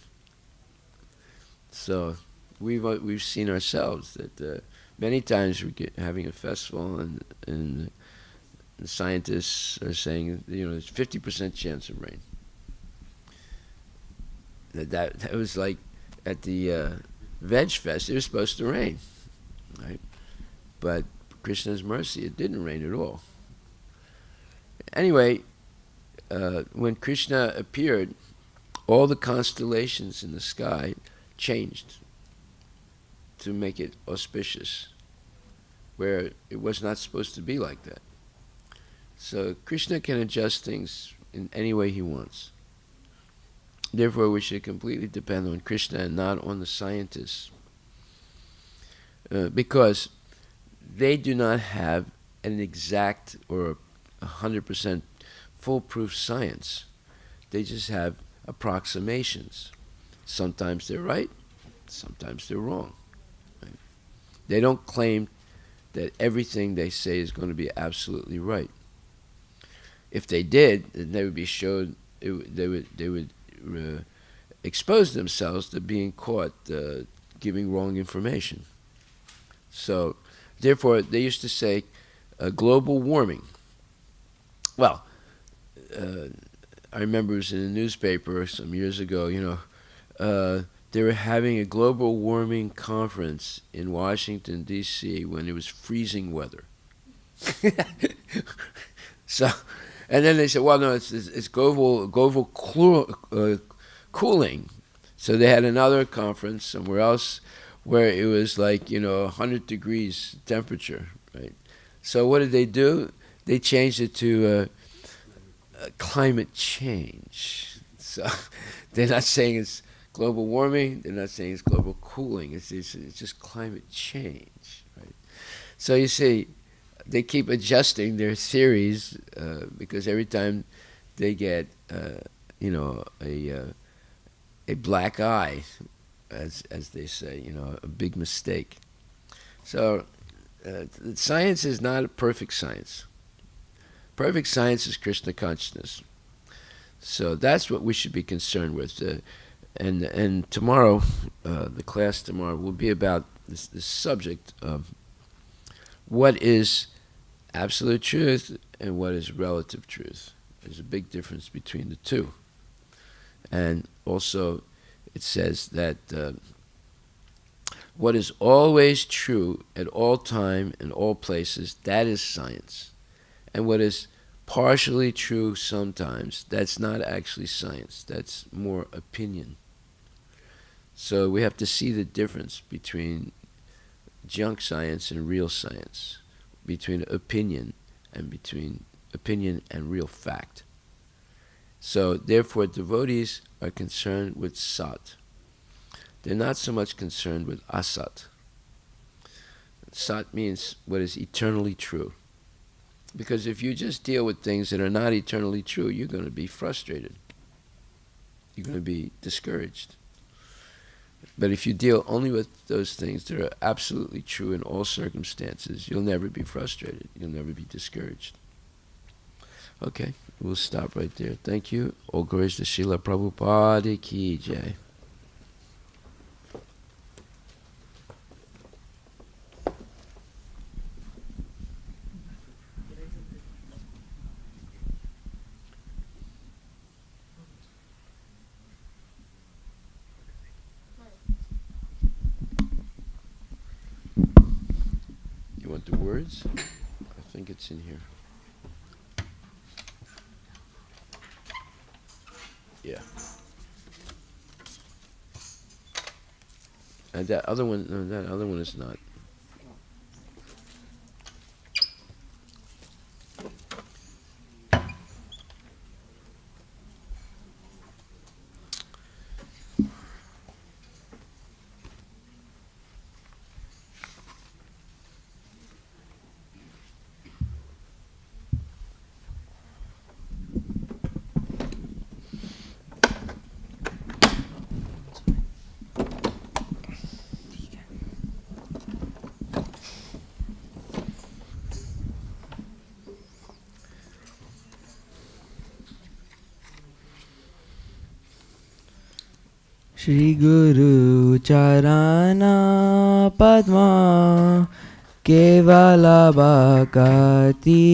So we've seen ourselves that many times we're having a festival and the scientists are saying, there's 50% chance of rain. That was like at the Veg Fest, it was supposed to rain, right? But Krishna's mercy, it didn't rain at all. Anyway, when Krishna appeared, all the constellations in the sky changed to make it auspicious, where it was not supposed to be like that. So Krishna can adjust things in any way he wants. Therefore, we should completely depend on Krishna and not on the scientists, because they do not have an exact or 100% foolproof science. They just have approximations. Sometimes they're right, sometimes they're wrong. Right? They don't claim that everything they say is going to be absolutely right. If they did, then they would be showed. They would expose themselves to being caught giving wrong information. So, therefore, they used to say global warming. Well, I remember it was in a newspaper some years ago, they were having a global warming conference in Washington, D.C. when it was freezing weather. So, and then they said, well, no, it's global cooling. So they had another conference somewhere else where it was like, 100 degrees temperature, right? So what did they do? They changed it to climate change. So they're not saying it's global warming. They're not saying it's global cooling. It's just climate change, right? So you see, they keep adjusting their theories because every time they get, a black eye, as they say, a big mistake. So science is not a perfect science. Perfect science is Krishna consciousness. So that's what we should be concerned with. And tomorrow, the class tomorrow will be about this subject of what is absolute truth and what is relative truth. There's a big difference between the two. And also, it says that what is always true at all time and all places, that is science. And what is partially true sometimes, that's not actually science. That's more opinion. So we have to see the difference between junk science and real science, between opinion and real fact. So therefore, devotees are concerned with sat. They're not so much concerned with asat. Sat means what is eternally true. Because if you just deal with things that are not eternally true, you're going to be frustrated. You're going to be discouraged. But if you deal only with those things that are absolutely true in all circumstances, you'll never be frustrated. You'll never be discouraged. Okay, we'll stop right there. Thank you. All glories to Srila Prabhupada Ki Jai. You want the words? I think it's in here. Yeah. And that other one, no, that other one is not. Shri Guru Charana Padma Kevala Bhakati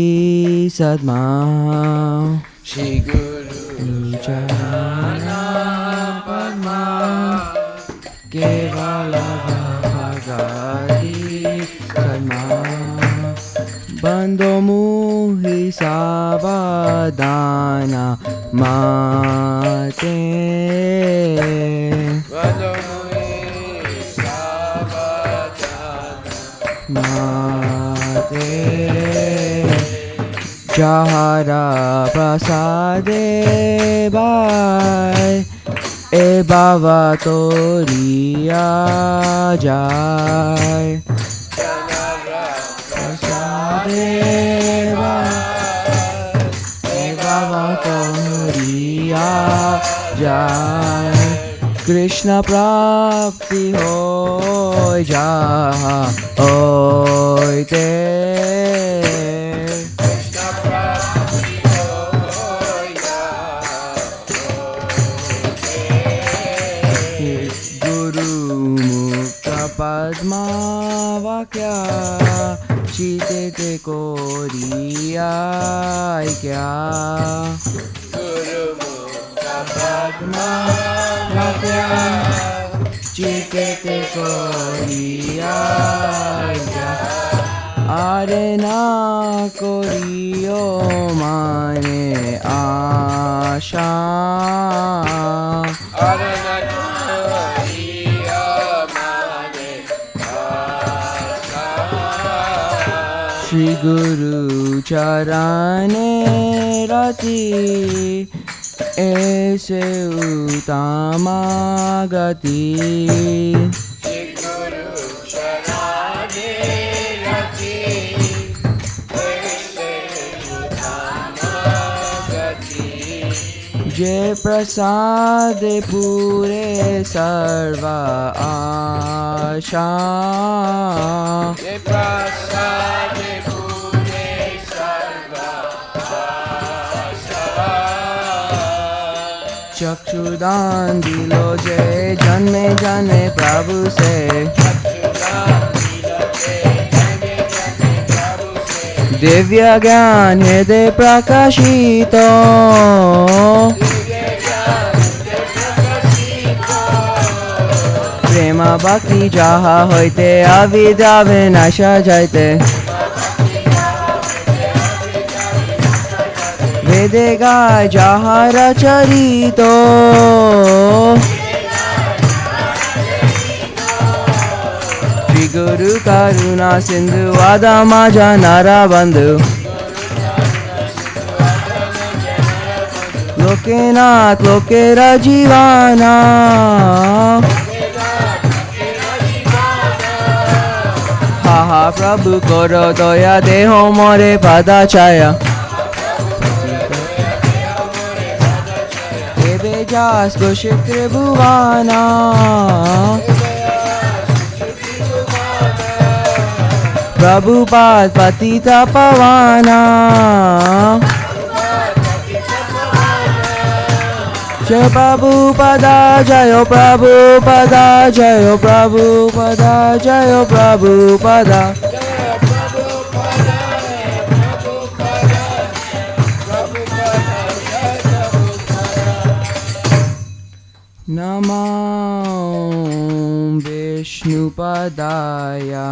Sadma. Shri Guru Charana Padma Kevala Bhakati Sadma. Bando Muhi Sabadana Mate. Bando Muhi Sabadana Mate. Jahara Prasade Bhai E Bhava Toriya Jai. Prasade Bhai E Bhava Toriya Jai. Krishna Prapti Hoy Jaha Hoy Te. Padma Vakya Chite Te Koriya Kya. Guru Mukha Padma Vakya Chite Te Koriya Kya. Arena Koriyo Mane Asha. Arana Shri Guru Charane Rati Aise Utama Gati. Shri Guru Charane Rati Aise Utama Gati. Jai Prasad Pure Sarva Asha. Jai Prasad Pure Sarva Asha. Chakshudan dilo jai janme jane Prabhu se. Divya Gyan Hede Prakashito. Prema Bhakti Jaha Hoite Avidya Vinasha Jaite. Vede Gai Jahara Charito. Shri Guru Karuna Sindhu Adama Janara Bandhu. Lokenath Lokera Jivana. Ha ha Prabhu Koro Doya Deho More Pada Chaya. Ebe Jas Goshikre Bhuvana. Prabhupada Patita Pavana. Jai Prabhupada Jayo Prabhupada Jayo Prabhupada Jayo Prabhupada. Namo Vishnupadaya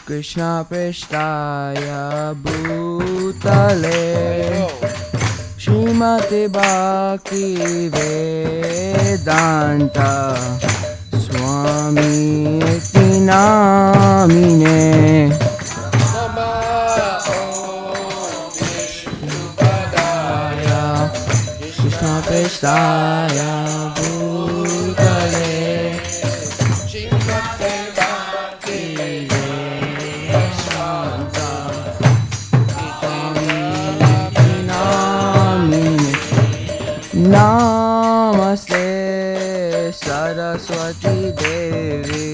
Krishna Prishtaya Bhutale Srimati Bhakti Vedanta Swami Iti Namine. Krishna Prishtaya Bhutale Namaste Saraswati Devi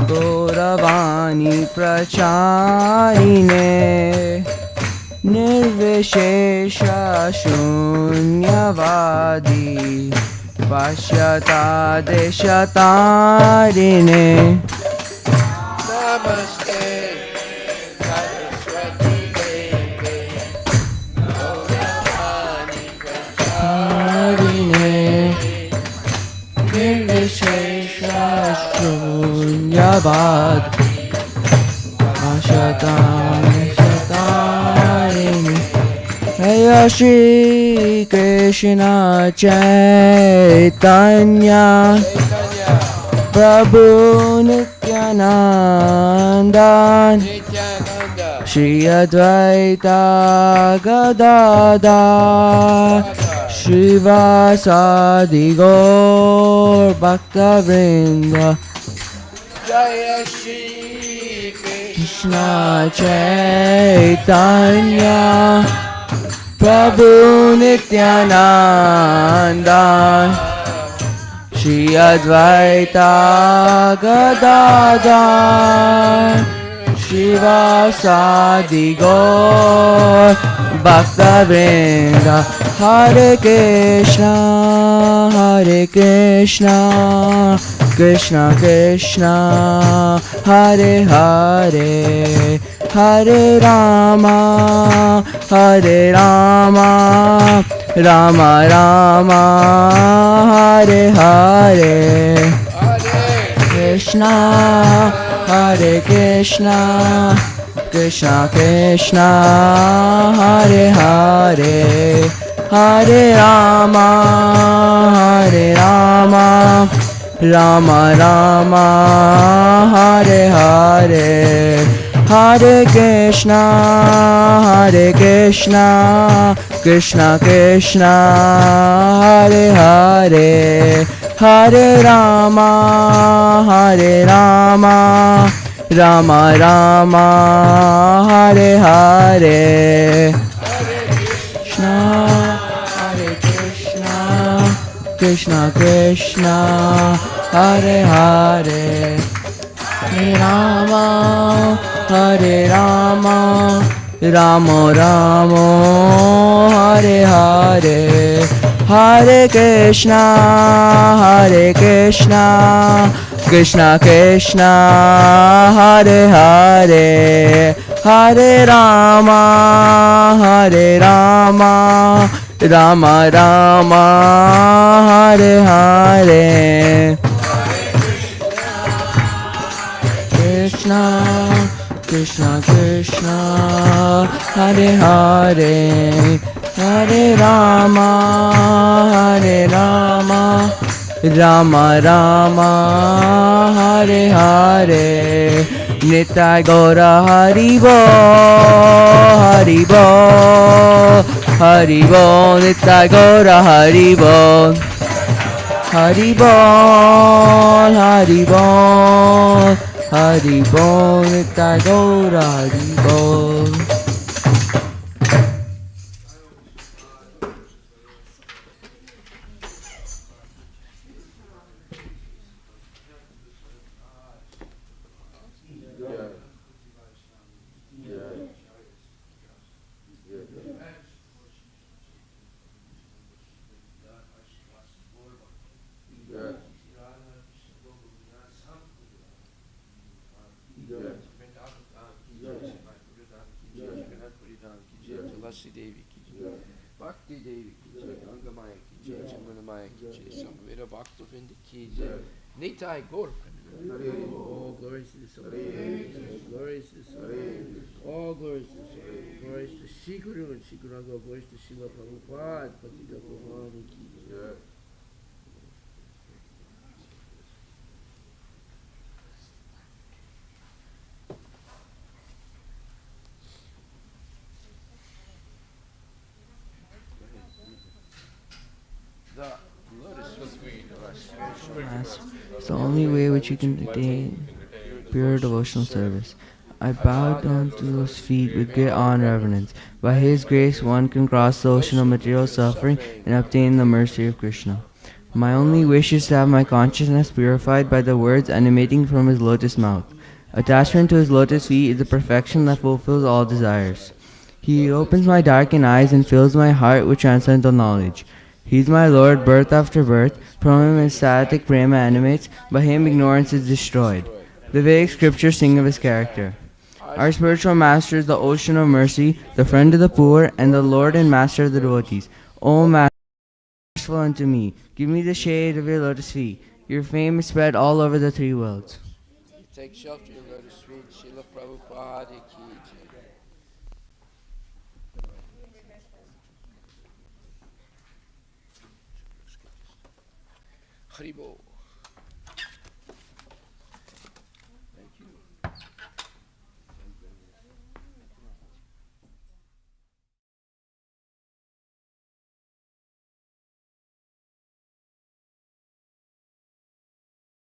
Gauravani Pracharine Nirvishesha Shunyavadi Pashyata deshatarine Namaste Saraswati Devi Gauravani Prasarine Nirvishesha Shunyavad Pashyata deshatarine Jaya Shri Krishna Chaitanya Prabhu Nityananda Nityananda Shri Advaita Gadadhar Shrivasadi Gaur Bhaktavrinda Jaya Shri Krishna Chaitanya Prabhu Nityananda Shri Advaita Gadadhar Shrivasadi Gaur Bhaktavrinda Hare Krishna Krishna Krishna Hare Hare Hare Rama Rama Rama Hare Hare Krishna Hare Krishna Krishna Krishna Hare Hare Hare Rama Rama Rama Hare Hare Hare Krishna Krishna Krishna Hare Hare Hare Rama Rama Rama Hare Hare Krishna Krishna Krishna Hare Hare Hare Rama Rama Rama Hare Hare Hare Krishna Krishna Krishna Hare Hare Hare Rama Rama Rama Hare Hare Krishna Krishna Krishna Hare Hare Hare Rama Rama Rama Hare Hare Nitai Gaura Haribo Haribo Nitai Gaura Haribo Haribo Nitai Gaura Haribo Devi ki jai, Bhakti Devi ki jai, Gangamaya ki jai, Chamanamaya ki jai, Samveda Bhakta Vrinda ki jai, Nitai Gaur. All glories to the Soul. All glories to the Soul. All glories to the Soul. Glories to Shri Guru and Shri Guru Angad. Glories to Srila Prabhupada, Patita Bhavani ki jai. It's the only way which you can attain pure devotional service. I bow down to those feet with great awe and reverence. By His grace, one can cross the ocean of material suffering and obtain the mercy of Krishna. My only wish is to have my consciousness purified by the words emanating from His lotus mouth. Attachment to His lotus feet is the perfection that fulfills all desires. He opens my darkened eyes and fills my heart with transcendental knowledge. He's my Lord, birth after birth. From him his static prema animates, by him ignorance is destroyed. The Vedic scriptures sing of his character. Our spiritual master is the ocean of mercy, the friend of the poor, and the Lord and master of the devotees. O Master, be merciful unto me. Give me the shade of your lotus feet. Your fame is spread all over the three worlds. Take shelter in lotus feet, Srila Prabhupada ki jai. Haribol.